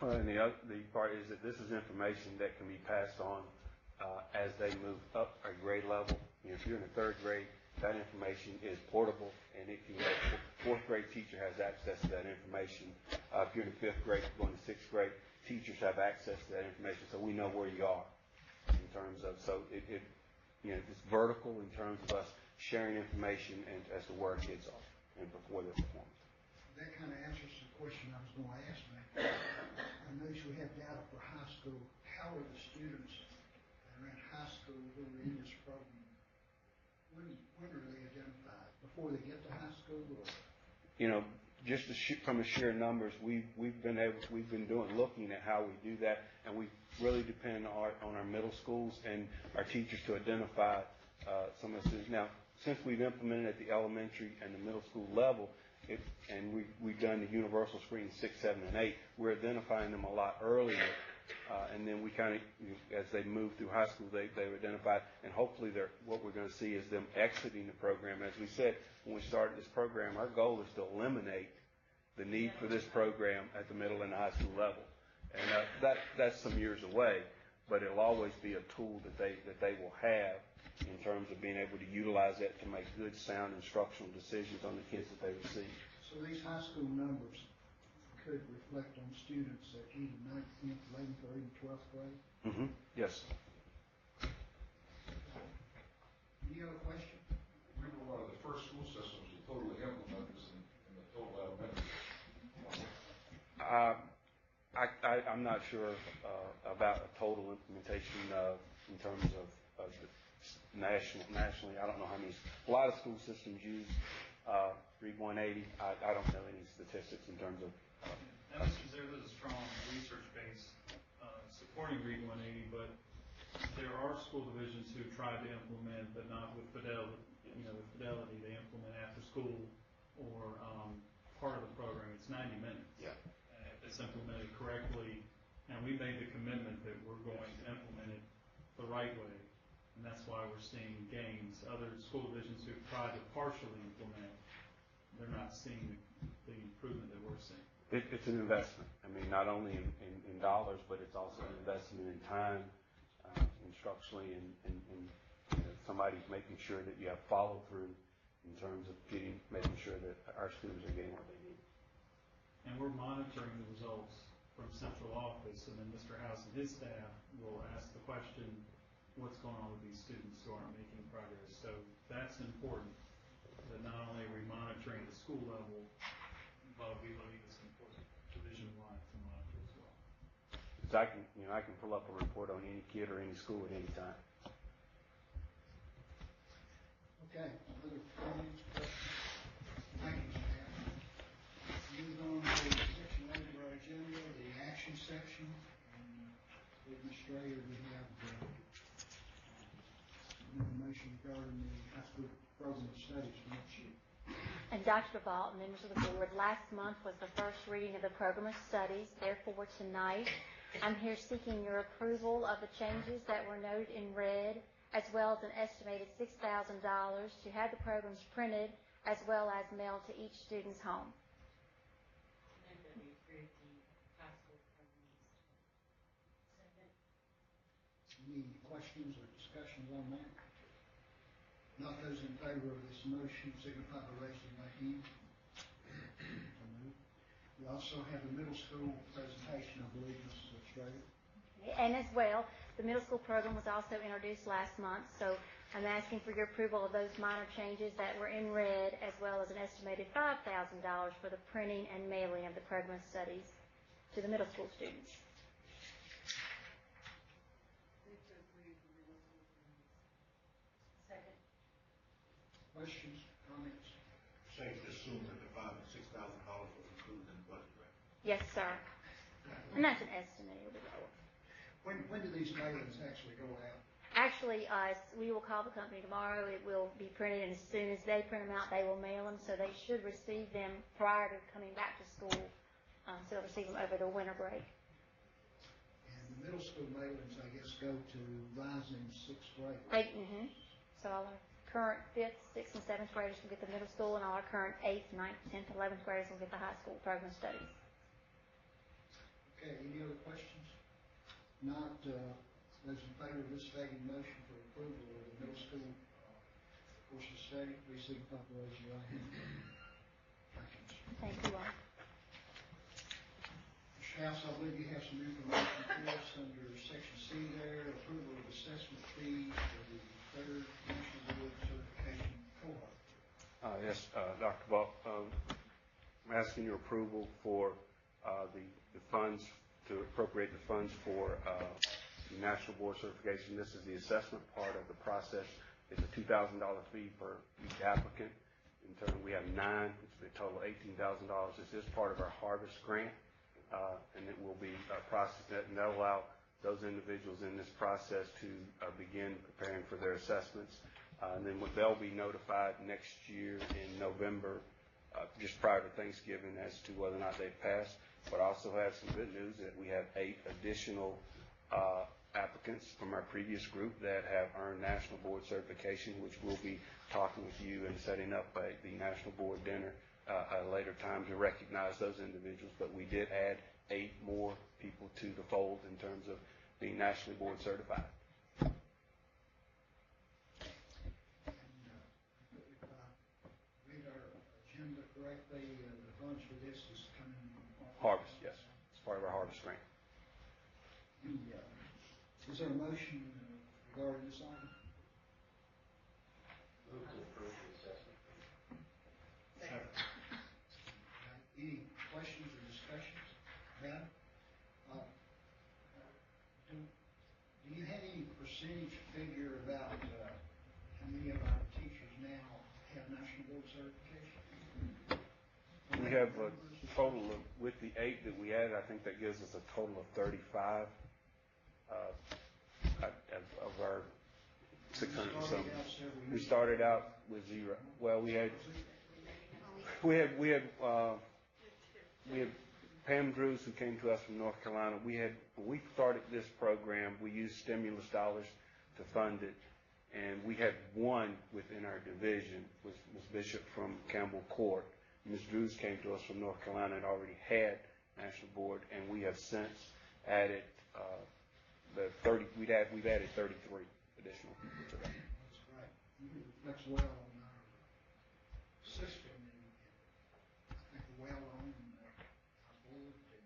Well, and the part is that this is information that can be passed on as they move up a grade level. If you're in the 3rd grade, that information is portable, and it can go. 4th grade teacher has access to that information. If you're in the 5th grade, going to 6th grade, teachers have access to that information, so we know where you are in terms of. So it's vertical in terms of us sharing information and as to where kids are and before their performance. That kind of answers the question I was going to ask, man. I notice we have data for high school. How are the students that are in high school who are in this program? When are they identified? Before they get to high school, or? Just from the sheer numbers, we've been looking at how we do that, and we really depend on our middle schools and our teachers to identify some of the students. Now, since we've implemented at the elementary and the middle school level, and we've done the universal screening 6, 7, and 8, we're identifying them a lot earlier. And then we kind of, as they move through high school, they're identified, and hopefully what we're going to see is them exiting the program. As we said when we started this program, our goal is to eliminate the need for this program at the middle and high school level. And that's some years away, but it'll always be a tool that they will have in terms of being able to utilize that to make good, sound instructional decisions on the kids that they receive. So these high school numbers could reflect on students at either 9th, 10th, 11th, or even 12th grade? Mm-hmm. Yes. Any other question? We were one of the first school systems to totally implement this in the total elementary. I'm not sure about a total implementation in terms of nationally. I don't know how many. A lot of school systems use Read 180. I don't know any statistics in terms of. There is a strong research base supporting Read 180, but there are school divisions who tried to implement, but not with fidelity. With fidelity, they implement after school or part of the program. It's 90 minutes. Yeah. If it's implemented correctly, And we made the commitment that we're going to implement it the right way, and that's why we're seeing gains. Other school divisions who've tried to partially implement, they're not seeing the improvement that we're seeing. It's an investment. I mean, not only in dollars, but it's also an investment in time, instructionally, and somebody's making sure that you have follow through in terms of making sure that our students are getting what they need. And we're monitoring the results from central office, and then Mr. House and his staff will ask the question, what's going on with these students who aren't making progress? So that's important, that not only are we monitoring at the school level, but we believe it's important division-wide to monitor as well. Because I can pull up a report on any kid or any school at any time. Okay, other comments, questions? Thank you, staff. Move on to section 8 of our agenda, the action section. With Ms. Strayer, we have information regarding the high school program of studies for next year. And Dr. DeVault, members of the board, last month was the first reading of the program of studies. Therefore, tonight, I'm here seeking your approval of the changes that were noted in red, as well as an estimated $6,000 to have the programs printed, as well as mailed to each student's home. Any questions or discussions on that? Not those in favor of this motion, signify by raising the right hand. We also have a middle school presentation, I believe, Mrs. Strayer. And as well, the middle school program was also introduced last month, so I'm asking for your approval of those minor changes that were in red, as well as an estimated $5,000 for the printing and mailing of the program of studies to the middle school students. Second. Questions, comments? Safe to assume that the $5,000 and $6,000 was included in the budget, right? Yes, sir. And that's an estimate. It'll be lower. When do these mailings actually go out? Actually, we will call the company tomorrow. It will be printed, and as soon as they print them out, they will mail them. So they should receive them prior to coming back to school. So they'll receive them over the winter break. And the middle school mailings, I guess, go to rising sixth grade. So all our current 5th, 6th, and 7th graders will get the middle school, and all our current 8th, 9th, 10th, 11th graders will get the high school program of studies. Okay, any other questions? Not, those in favor of this stated motion for approval of the middle school course of study, please signify by raising your right hand. Thank you, Mr. Thank you all. Mr. House, I believe you have some information for us under section C there, approval of assessment fees for the third National Board Certification cohort. Yes, Dr. Buck, I'm asking your approval for the funds, to appropriate the funds for the National Board Certification. This is the assessment part of the process. It's a $2,000 fee per each applicant. In turn, we have 9, which will be a total of $18,000. This is part of our Harvest Grant, and it will be processed, and that will allow those individuals in this process to begin preparing for their assessments. And then they'll be notified next year in November, just prior to Thanksgiving, as to whether or not they've passed. But I also have some good news that we have 8 additional applicants from our previous group that have earned National Board Certification, which we'll be talking with you and setting up the National Board dinner at a later time to recognize those individuals. But we did add 8 more people to the fold in terms of being nationally board certified. And if I read our agenda correctly, the funds for this is coming from Harvest, yes. It's part of our Harvest Grant. Is there a motion regarding this item? Move to approve the assessment. Okay. Any questions or discussions about it? Do you have any percentage figure about how many of our teachers now have National Board Certification? We have a total of, with the 8 that we added, I think that gives us a total of 35 of our 600 or something. We started out with 0. Well, we had Pam Drews, who came to us from North Carolina, when we started this program, we used stimulus dollars to fund it, and we had one within our division, was Ms. Bishop from Campbell Court. Ms. Drews came to us from North Carolina and already had National Board, and we have since added we've added 33 additional people to that. That's right. That's well on our system, and I think well on our board and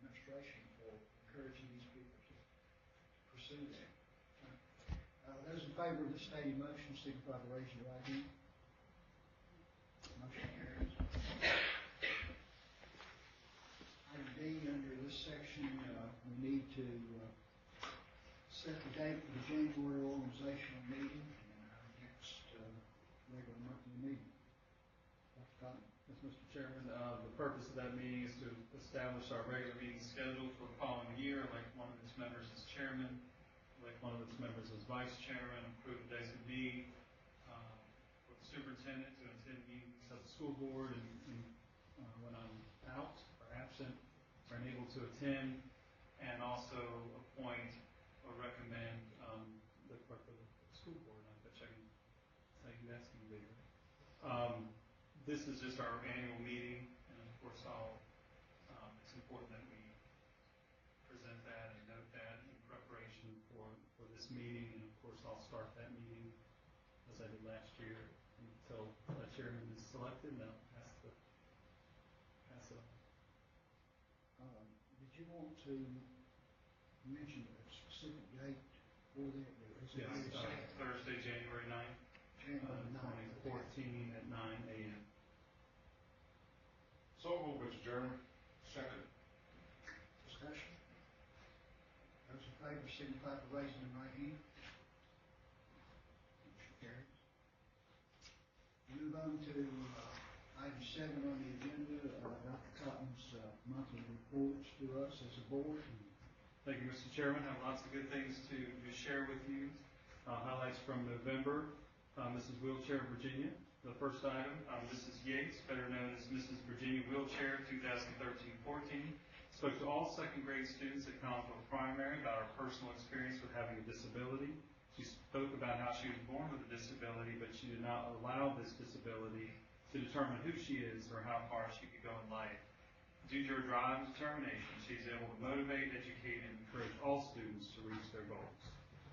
administration for encouraging these people to pursue that. Those in favor of the stated motion, signify by raising your right hand. Motion carries. Item D, under this section, we need to set the date for the January organizational meeting and our next regular monthly meeting. Dr. Cotton. Yes, Mr. Chairman, the purpose of that meeting is to establish our regular meeting schedule for the following year, like one of its members as chairman, like one of its members as vice chairman, approve the designee for the superintendent to attend meetings of the school board and when I'm out or absent or unable to attend, and also appoint or recommend the clerk of the school board, which I can say who that's going to be. This is just our annual meeting, and of course it's important that we present that and note that in preparation for this meeting, and of course I'll start that meeting as I did last year until a chairman is selected, and I'll pass it on. Did you want to mention a specific date for that? Yes, Thursday, January 9th, January 9th. 2014 at 9 a.m. So moved, Mr. Chairman. Second. Discussion? Those in favor signify by raising the right hand. Motion carries. Move on to item 7 on the agenda, Dr. Cotton's monthly reports to us as a board. Thank you, Mr. Chairman. I have lots of good things to share with you. Highlights from November. Mrs. Wheelchair Virginia. The first item, Mrs. Yates, better known as Mrs. Virginia Wheelchair 2013-14, spoke to all second grade students at Collinsville Primary about her personal experience with having a disability. She spoke about how she was born with a disability, but she did not allow this disability to determine who she is or how far she could go in life. Due to her drive and determination, she is able to motivate, educate, and encourage all students to reach their goals.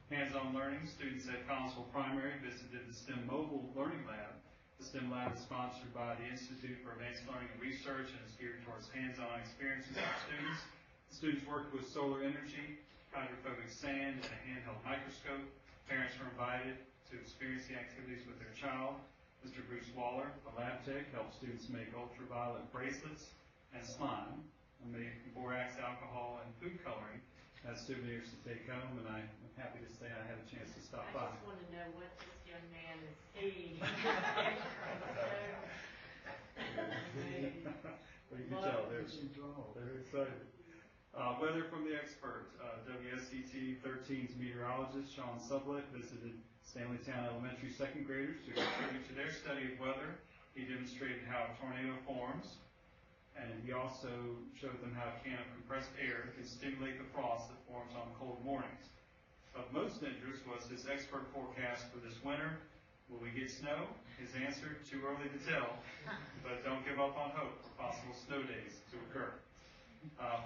Hands-on learning, students at Collinsville Primary visited the STEM Mobile Learning Lab. The STEM Lab is sponsored by the Institute for Advanced Learning and Research and is geared towards hands-on experiences for students. The students worked with solar energy, hydrophobic sand, and a handheld microscope. Parents were invited to experience the activities with their child. Mr. Bruce Waller, a lab tech, helped students make ultraviolet bracelets and slime, and made borax, alcohol, and food coloring as souvenirs to take home, and I'm happy to say I had a chance to stop by. I just want to know what this young man is seeing. Well, you can tell they're excited. Weather from the expert. WSCT 13's meteorologist Sean Sublett visited Stanleytown Elementary second graders to contribute to their study of weather. He demonstrated how a tornado forms, and he also showed them how a can of compressed air can stimulate the frost that forms on cold mornings. Of most interest was his expert forecast for this winter. Will we get snow? His answer, too early to tell, but don't give up on hope for possible snow days to occur.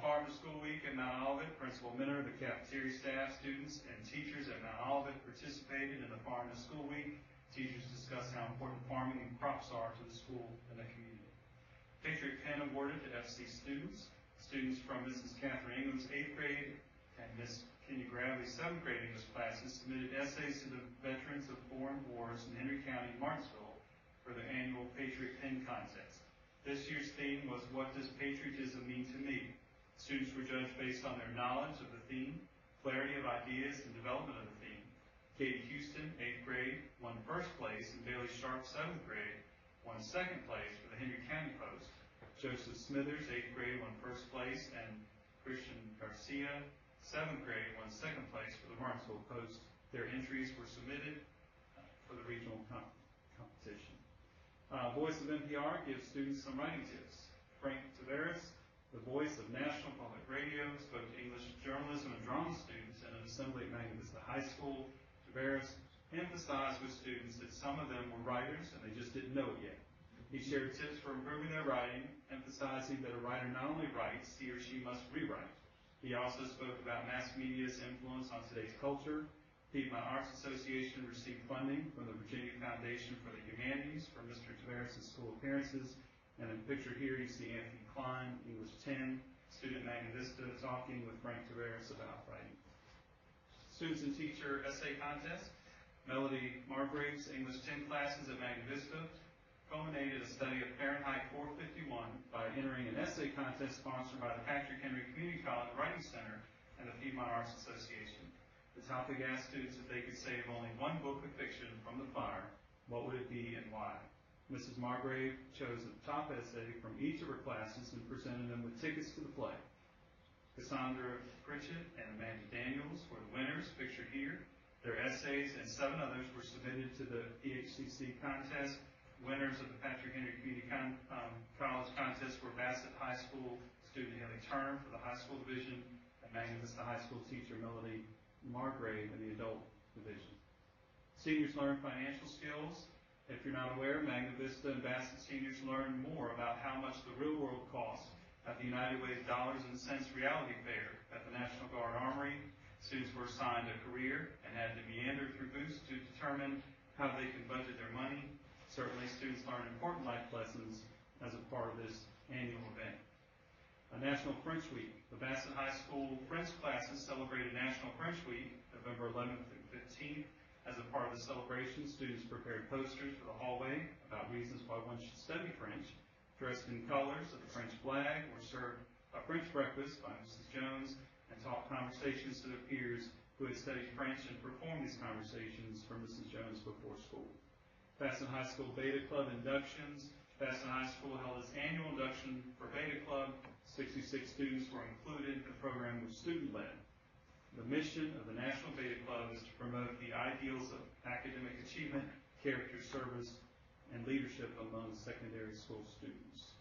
Farm to School Week at Mount Olivet, Principal Minner, the cafeteria staff, students, and teachers at Mount Olivet participated in the Farm to School Week. Teachers discussed how important farming and crops are to the school and the community. Patriot Pen awarded to FC students. Students from Mrs. Catherine England's 8th grade and Miss Kenya Gravely's 7th grade English classes submitted essays to the veterans of foreign wars in Henry County, Martinsville, for their annual Patriot Pen contest. This year's theme was, What Does Patriotism Mean to Me? Students were judged based on their knowledge of the theme, clarity of ideas, and development of the theme. Katie Houston, 8th grade, won first place, and Bailey Sharp, 7th grade, won second place for the Henry County Post. Joseph Smithers, 8th grade, won first place, and Christian Garcia, 7th grade, won second place for the Martinsville Post. Their entries were submitted for the regional competition. Voice of NPR gives students some writing tips. Frank Tavares the voice of National Public Radio, spoke to English journalism and drama students in an assembly at Magna Vista High School. Tavares emphasized with students that some of them were writers and they just didn't know it yet. He shared tips for improving their writing, emphasizing that a writer not only writes, he or she must rewrite. He also spoke about mass media's influence on today's culture. Piedmont Arts Association received funding from the Virginia Foundation for the Humanities for Mr. Tavares' school appearances. And in the picture here, you see Anthony Klein, English 10, student at Magna Vista, talking with Frank Tavares about writing. Students and teacher essay contest. Melody Margrave's English 10 classes at Magna Vista culminated a study of Fahrenheit 451 by entering an essay contest sponsored by the Patrick Henry Community College Writing Center and the Piedmont Arts Association. The topic asked students if they could save only one book of fiction from the fire, what would it be and why? Mrs. Margrave chose the top essay from each of her classes and presented them with tickets to the play. Cassandra Pritchett and Amanda Daniels were the winners, pictured here. Their essays and 7 others were submitted to the PHCC contest. Winners of the Patrick Henry Community College contest were Bassett High School student Haley Turner for the high school division and Magna Vista High School teacher Melody Margrave in the adult division. Seniors learn financial skills. If you're not aware, Magna Vista and Bassett seniors learn more about how much the real world costs at the United Way Dollars and Cents Reality Fair at the National Guard Armory. Students were assigned a career and had to meander through booths to determine how they can budget their money. Certainly, students learn important life lessons as a part of this annual event. National French Week. The Bassett High School French classes celebrated National French Week, November 11th through 15th. As a part of the celebration, students prepared posters for the hallway about reasons why one should study French. Dressed in colors of the French flag, were served a French breakfast by Mrs. Jones and taught conversations to their peers who had studied French and performed these conversations for Mrs. Jones before school. Bassett High School Beta Club inductions. Bassett High School held its annual induction for Beta Club. 66 students were included. The program was student-led. The mission of the National Beta Club is to promote the ideals of academic achievement, character service, and leadership among secondary school students.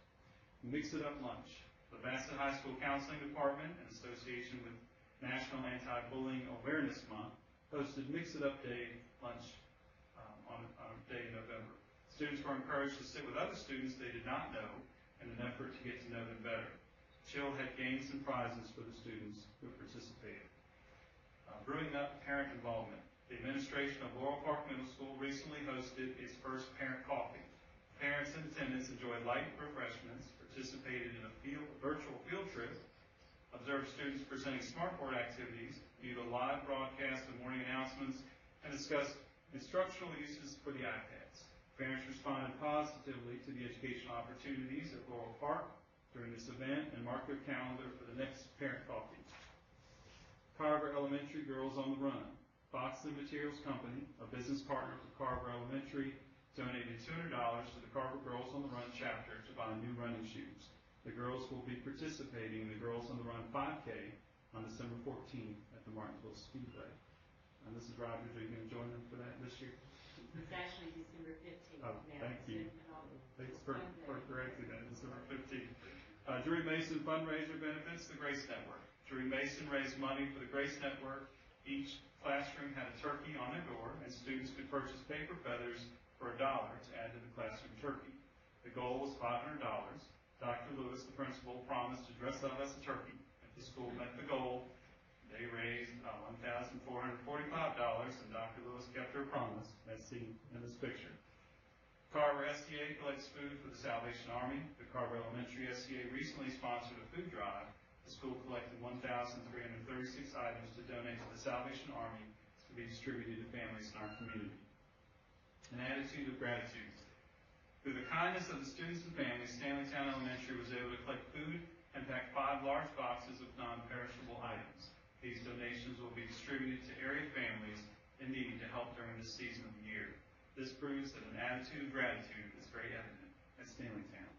Mix It Up Lunch. The Bassett High School Counseling Department, in association with National Anti-Bullying Awareness Month, hosted Mix It Up Day lunch on a day in November. Students were encouraged to sit with other students they did not know in an effort to get to know them better. Chill had games and prizes for the students who participated. Brewing up parent involvement. The administration of Laurel Park Middle School recently hosted its first parent coffee. Parents in attendance enjoyed light refreshments, participated in a virtual field trip, observed students presenting smartboard activities, viewed a live broadcast of morning announcements, and discussed instructional uses for the iPads. Parents responded positively to the educational opportunities at Laurel Park during this event and marked their calendar for the next parent coffee. Carver Elementary Girls on the Run. Boxley Materials Company, a business partner with Carver Elementary, donated $200 to the Carver Girls on the Run chapter to buy new running shoes. The girls will be participating in the Girls on the Run 5K on December 14th at the Martinsville Speedway. And this is Roger. Are you going to join them for that this year? It's actually December 15th. Oh, thank you. Thanks for correcting that. December 15th. Drury Mason fundraiser benefits the Grace Network. Drury Mason raised money for the Grace Network. Each classroom had a turkey on their door, and students could purchase paper feathers for $1 to add to the classroom turkey. The goal was $500. Dr. Lewis, the principal, promised to dress up as a turkey. If the school met the goal, they raised $1,445, and Dr. Lewis kept her promise, as seen in this picture. Carver SCA collects food for the Salvation Army. The Carver Elementary SCA recently sponsored a food drive. The school collected 1,336 items to donate to the Salvation Army to be distributed to families in our community. An attitude of gratitude. Through the kindness of the students and families, Stanleytown Elementary was able to collect food and pack 5 large boxes of non-perishable items. These donations will be distributed to area families in need to help during this season of the year. This proves that an attitude of gratitude is very evident at Stanleytown.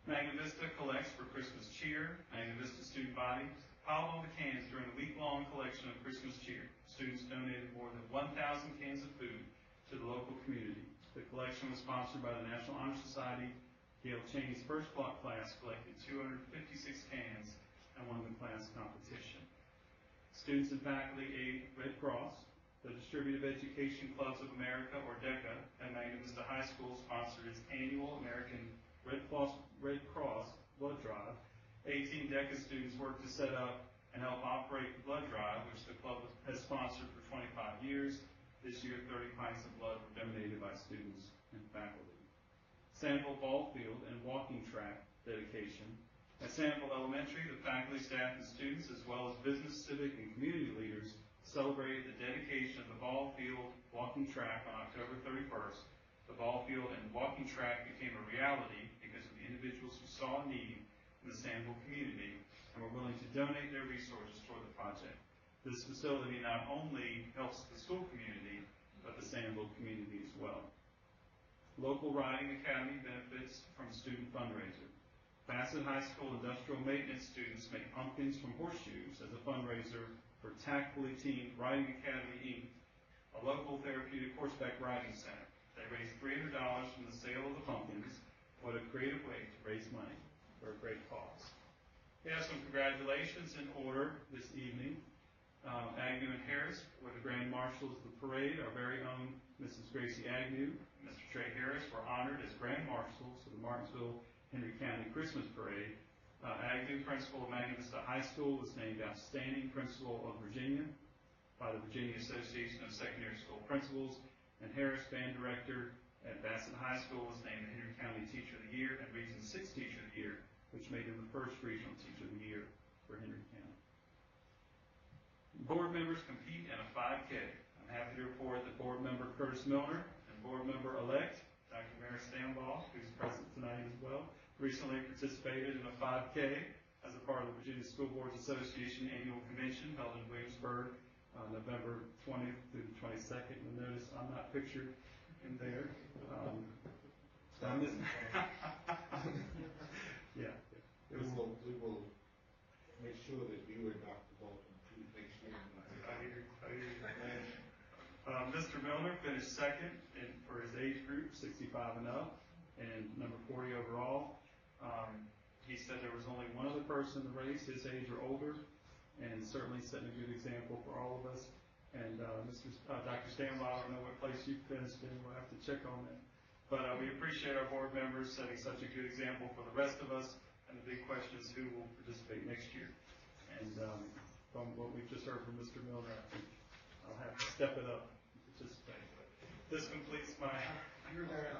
Magna Vista collects for Christmas cheer. Magna Vista student body piled on the cans during a week-long collection of Christmas cheer. Students donated more than 1,000 cans of food to the local community. The collection was sponsored by the National Honor Society, Gail Cheney's first class collected 256 cans and won the class competition. Students and faculty aid Red Cross. The Distributive Education Clubs of America, or DECA, at Magna Vista High School sponsored its annual American Red Cross blood drive. 18 DECA students worked to set up and help operate the blood drive, which the club has sponsored for 25 years. This year, 30 pints of blood were donated by students and faculty. Sanville Ball Field and walking track dedication. At Sanville Elementary, the faculty, staff, and students, as well as business, civic, and community leaders, celebrated the dedication of the ball field walking track on October 31st. The ball field and walking track became a reality because of the individuals who saw a need in the Sanville community and were willing to donate their resources toward the project. This facility not only helps the school community, but the Sanville community as well. Local Riding Academy benefits from student fundraiser. Bassett High School industrial maintenance students make pumpkins from horseshoes as a fundraiser for Tactfully Teamed Riding Academy, Inc., a local therapeutic horseback riding center. They raised $300 from the sale of the pumpkins. What a creative way to raise money for a great cause. We have some congratulations in order this evening. Agnew and Harris were the Grand Marshals of the parade. Our very own Mrs. Gracie Agnew and Mr. Trey Harris were honored as Grand Marshals of the Martinsville Henry County Christmas Parade. Agnew, principal of Magna Vista High School, was named Outstanding Principal of Virginia by the Virginia Association of Secondary School Principals, and Harris, band director at Bassett High School, was named Henry County Teacher of the Year and Region 6 Teacher of the Year, which made him the first Regional Teacher of the Year for Henry County. Board members compete in a 5K. I'm happy to report that board member Curtis Milner and board member-elect Dr. Mary Stambaugh, who's present tonight as well, recently participated in a 5K as a part of the Virginia School Boards Association annual convention held in Williamsburg on November 20th through the 22nd. You'll notice I'm not pictured in there. Yeah. We will make sure that you and Dr. Bolton make sure. I hear you. Mr. Milner finished second for his age group, 65 and up, and number 40 overall. He said there was only one other person in the race his age or older, and certainly setting a good example for all of us. And Dr. Stambaugh, I don't know what place you finished in. We'll have to check on that. But we appreciate our board members setting such a good example for the rest of us. And the big question is who will participate next year. And from what we've just heard from Mr. Milner, I think I'll have to step it up and participate. But this completes my... You're there.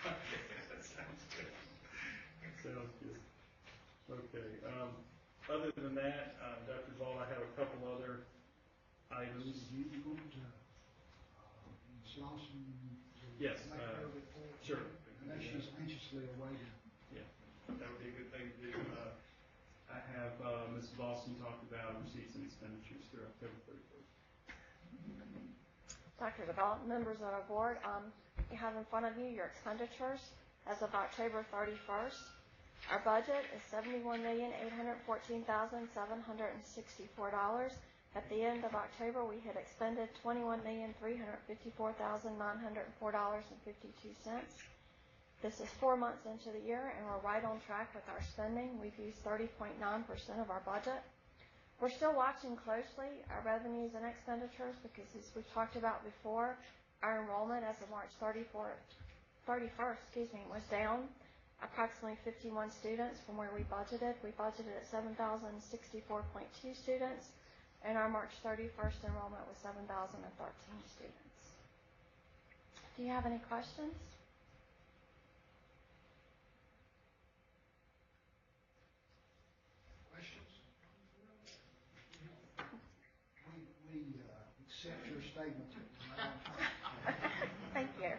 Okay, that sounds good. That sounds good. Okay. Other than that, Dr. Ball, I have a couple other items. You want to, Ms. Lawson? Yes. Make her report? Sure. I know she's anxiously awaiting. Yeah, that would be a good thing to do. I have Ms. Lawson talk about receipts and expenditures through October 31st. Dr. DeVault, members of our board, you have in front of you your expenditures as of October 31st. Our budget is $71,814,764. At the end of October, we had expended $21,354,904.52. This is 4 months into the year, and we're right on track with our spending. We've used 30.9% of our budget. We're still watching closely our revenues and expenditures because, as we've talked about before, our enrollment as of March 31st, was down approximately 51 students from where we budgeted. We budgeted at 7,064.2 students, and our March 31st enrollment was 7,013 students. Do you have any questions? We accept your statement. Thank you.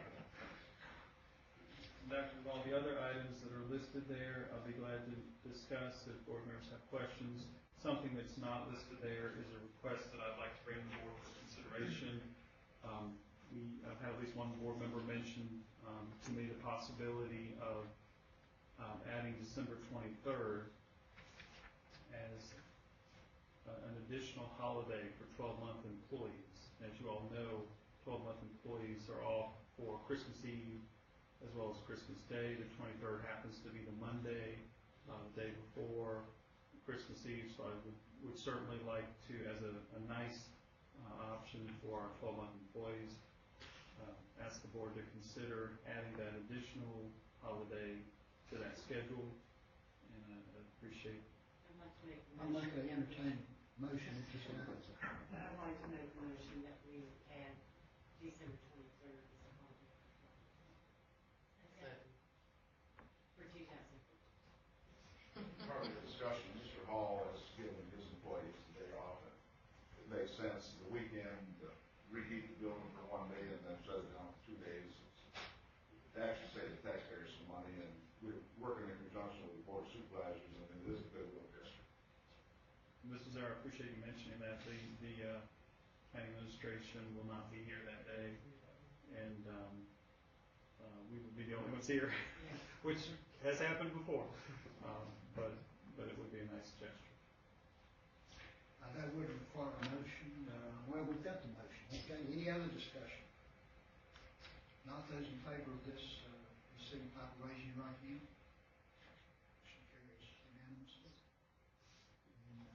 Dr. Ball, the other items that are listed there, I'll be glad to discuss if board members have questions. Something that's not listed there is a request that I'd like to bring to the board for consideration. I've had at least one board member mention to me the possibility of adding December 23rd as an additional holiday for 12-month employees. As you all know, 12-month employees are off for Christmas Eve as well as Christmas Day. The 23rd happens to be the Monday, the day before Christmas Eve, so I would certainly like to, as a nice option for our 12-month employees, ask the board to consider adding that additional holiday to that schedule, and I appreciate. I'd like to entertain a motion at this time. I'd like to make a motion that we add December 23rd as a holiday. For 2015. Part of the discussion, Mr. Hall has given his employees the day off. It makes sense, the weekend, reheat the building for 1 day and then shut it down for 2 days. To actually save the taxpayers some money, and we're working in conjunction with the board of supervisors, and it is a goodwill gesture. Mr. Zara, I appreciate you mentioning that. The county administration will not be here that day, and we will be the only ones here, which has happened before. But it would be a nice gesture. That would require a motion. Well, we've got the motion. Okay, any other discussion? Not those in favor of this, signify by raising your right hand. Motion carries unanimously. And I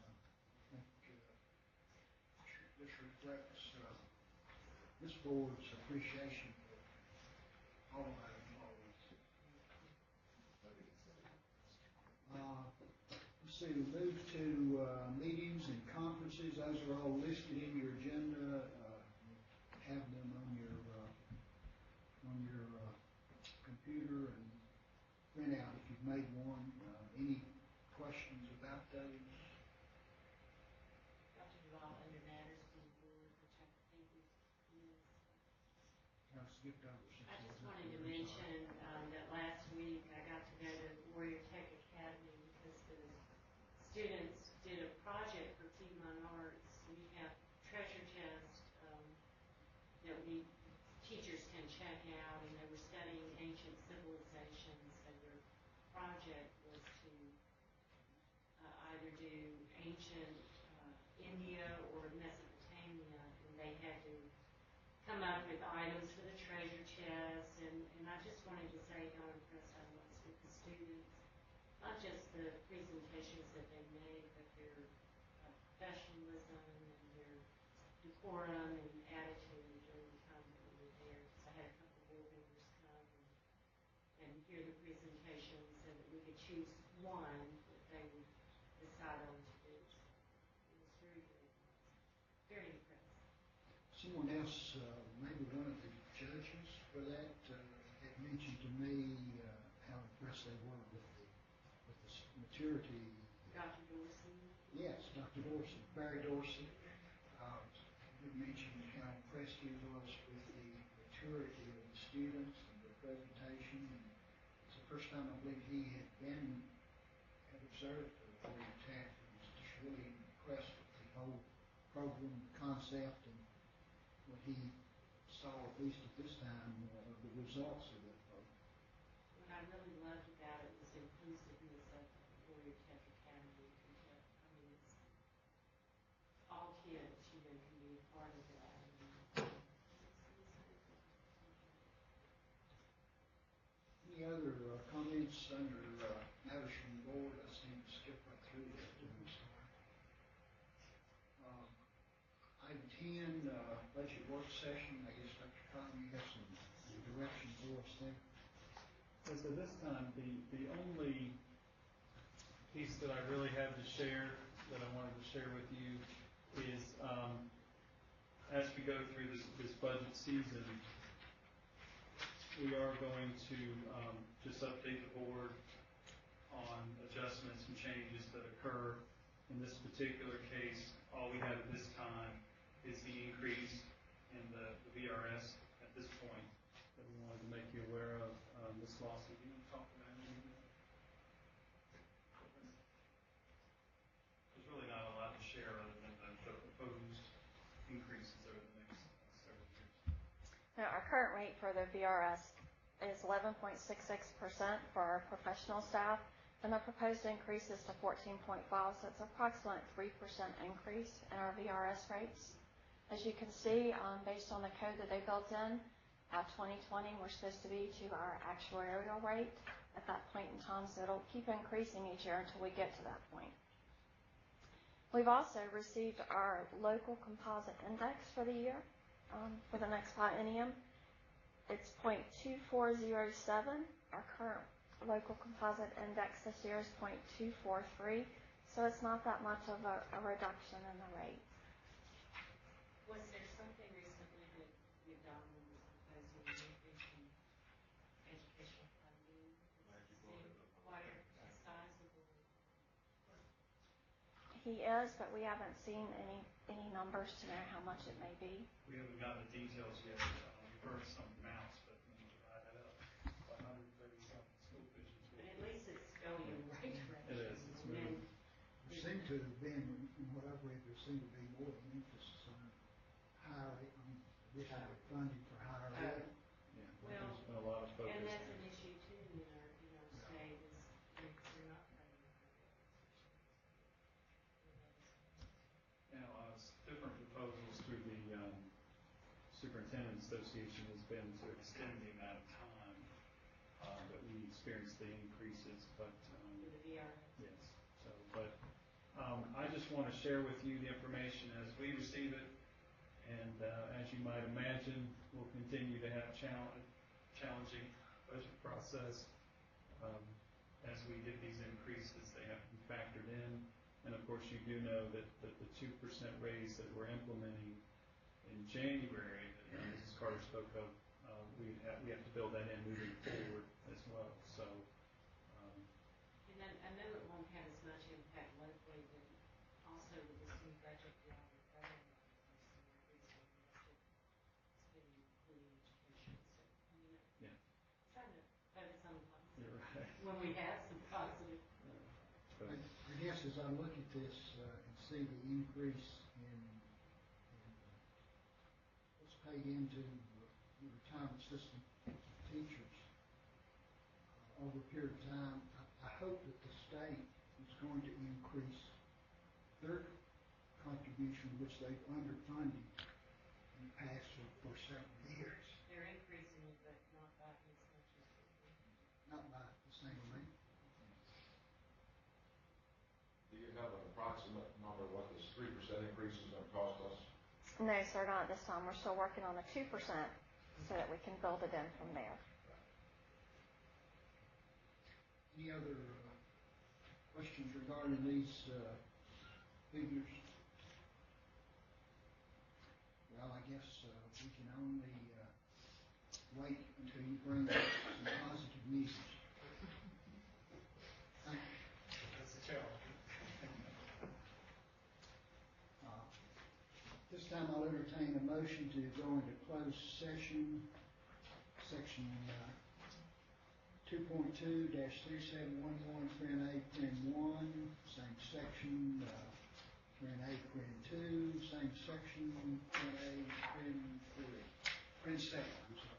think this reflects this board's appreciation for all of our employees. Let's see, we move to meetings and conferences. Those are all listed in your agenda. Have them on your computer and print out if you've made one. Any questions about those? Dr. Duval, under matters from the board, which I think is I skipped over some. I just wanted to mention that last week I got to go to Warrior Tech Academy because the students did a project for Piedmont Arts. We have treasure chests that teachers can check out, and they were studying ancient civilizations, and their project was to either do ancient India or Mesopotamia, and they had to come up with items for the treasure chest, and I just wanted to say how impressed I was with the students, not just the presentations that they made, but their professionalism and their decorum and attitude during the time that we were there. So I had a couple of board members come and hear the presentations, and that we could choose one that they would decide on to do. It was very good. Very impressive. Someone else, maybe one of the judges for that, had mentioned to me how impressed they were with the maturity. Dr. Dorsey? Yes, Dr. Dorsey, Barry Dorsey. He mentioned how impressed he was with the maturity of the students and their presentation. And it's the first time I believe he had observed the Warrior Tech. He was just really impressed with the whole program, the concept, and what he saw, at least at this time, the results of that program. What I really loved about it was the inclusiveness of Warrior Tech Academy. I mean, it's all kids, can be a part of that. Any other comments under matters from the board? I seem to skip right through that. Item 10, budget work session. I guess, Dr. Cotton, you have some direction for us there. So this time, the only piece that I really have to share, that I wanted to share with you, is as we go through this budget season, we are going to just update the board on adjustments and changes that occur. In this particular case, all we have at this time is the increase in the VRS at this point that we wanted to make you aware of. Ms. Lawson, do you want to talk about anything? There's really not a lot to share other than the proposed increases over the next several years. Now, our current rate for the VRS is 11.66% for our professional staff, and the proposed increase is to 14.5%, so it's approximately 3% increase in our VRS rates. As you can see, based on the code that they built in, 2020, we're supposed to be to our actuarial rate at that point in time, so it'll keep increasing each year until we get to that point. We've also received our local composite index for the year, for the next biennium. It's 0.2407. Our current local composite index this year is 0.243, so it's not that much of a reduction in the rate. Was there something recently that you've done when you were proposing an increase in educational funding? Quite a sizable. He is, but we haven't seen any numbers to know how much it may be. We haven't gotten the details yet. We've heard some amounts, but when you divide that up, 130-something school districts. But at least it's going in the right direction. It is. It's moving. There seemed to have been, in what I've read, there seemed to be more of an emphasis on higher additional funding for higher ed. Yeah. Well, There's been a lot of focus. and that's an issue too in our state is we're not funding Different proposals through the Superintendent Association has been to extend the amount of time that we experience the increases, but the VR. yes. So, but I just want to share with you the information as we receive it, and as you might imagine, we'll continue to have challenging budget process as we get these increases. They have to be factored in. And of course, you do know that the 2% raise that we're implementing in January, that Mrs. Carter spoke of, we have to build that in moving forward as well. So, And then I know it won't have as much impact locally, but also with this new budget beyond the federal level, there's some increase in domestic spending, including education. So, I mean, yeah, trying to focus on the positive. you're right. When we have some positive. I guess as I look at this and see the increase in what's paid into the retirement system teachers over a period of time, I hope that the state is going to increase their contribution, which they've underfunded in the past for several years. They're increasing it, but not by as much as Not by the same amount. Do you have an approximate number of what this 3% increase is going to cost us? No, sir, not this time. We're still working on the 2% so that we can build it in from there. Any other questions regarding these figures? Well, I guess we can only wait until you bring some positive news. Thank you. That's a challenge. This time I'll entertain a motion to go into closed session, section 2.2-3711, Print A, Print 1, same section, Print A, Print 2, same section, Print A, Print 3, Print 7, I'm sorry.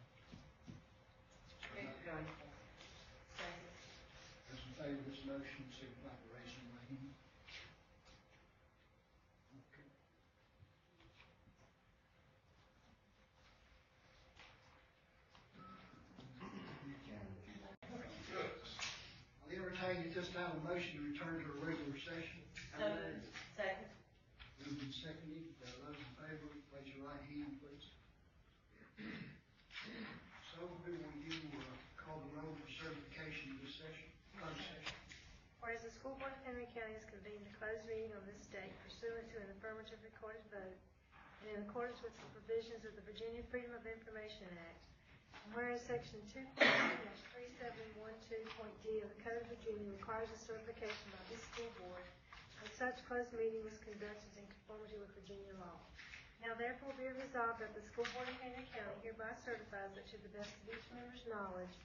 Those in favor of this motion, signify by raising your right hand. Okay. I'll entertain at this time a motion to return to a regular session. Second. Moved and seconded. Those in favor, raise your right hand, please. So, who will you call the roll for certification of this session, closed session? Whereas the School Board of Henry County has convened a closed meeting on this date pursuant to an affirmative recorded vote and in accordance with the provisions of the Virginia Freedom of Information Act, and whereas Section 2.3712.d of the Code of Virginia requires a certification by this school board that such closed meeting was conducted in conformity with Virginia law. Now therefore be it resolved that the School Board of Henry County hereby certifies that to the best of each member's knowledge,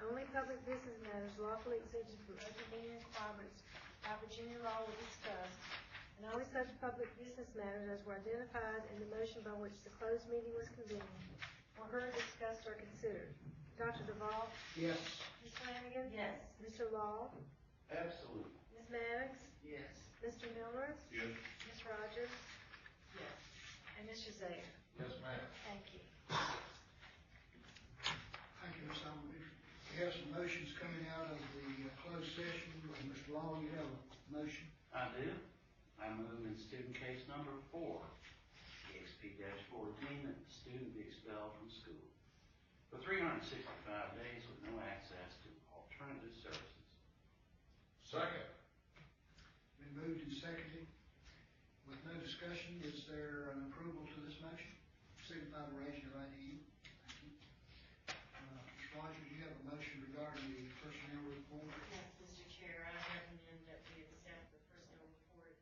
only public business matters lawfully exempted from open meeting requirements by Virginia law were discussed, and only such public business matters as were identified in the motion by which the closed meeting was convened were heard, discussed, or considered. Dr. Duvall? Yes. Ms. Flanagan? Yes. Mr. Law? Absolutely. Ms. Maddox? Yes. Mr. Miller? Yes. Ms. Rogers? Yes. And Mr. Zaire? Yes, ma'am. Thank you. Duvall, you have a motion? I do. I move in student case number 4, EXP-14, that the student be expelled from school for 365 days with no access to alternative services. Second. Been moved and seconded. With no discussion, is there an approval to this motion? Signify by raising your right hand. Thank you. Ms. Rogers, you have a motion regarding the personnel report. Yes, Mr. Chair, I recommend that we accept the personnel report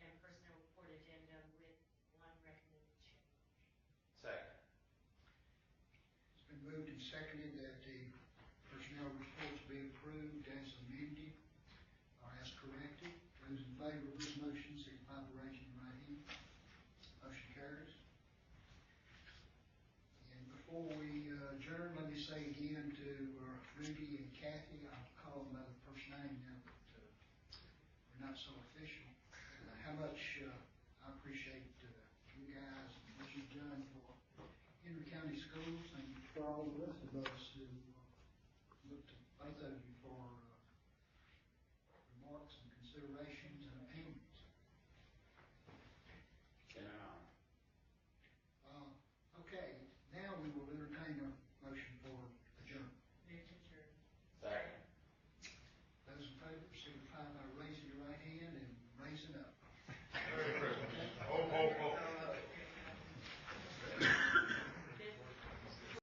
and personnel report addendum with one recommended change. Second. It's been moved and seconded that the personnel reports be approved as amended or as corrected. Those in favor of this motion, signify by raising your right hand. Motion carries. And before we adjourn, let me say again to Rudy and Kathy, I'll call them by the first name now that we're not so official, how much I appreciate you guys and what you've done for Henry County schools and for all the rest of us who look to both of you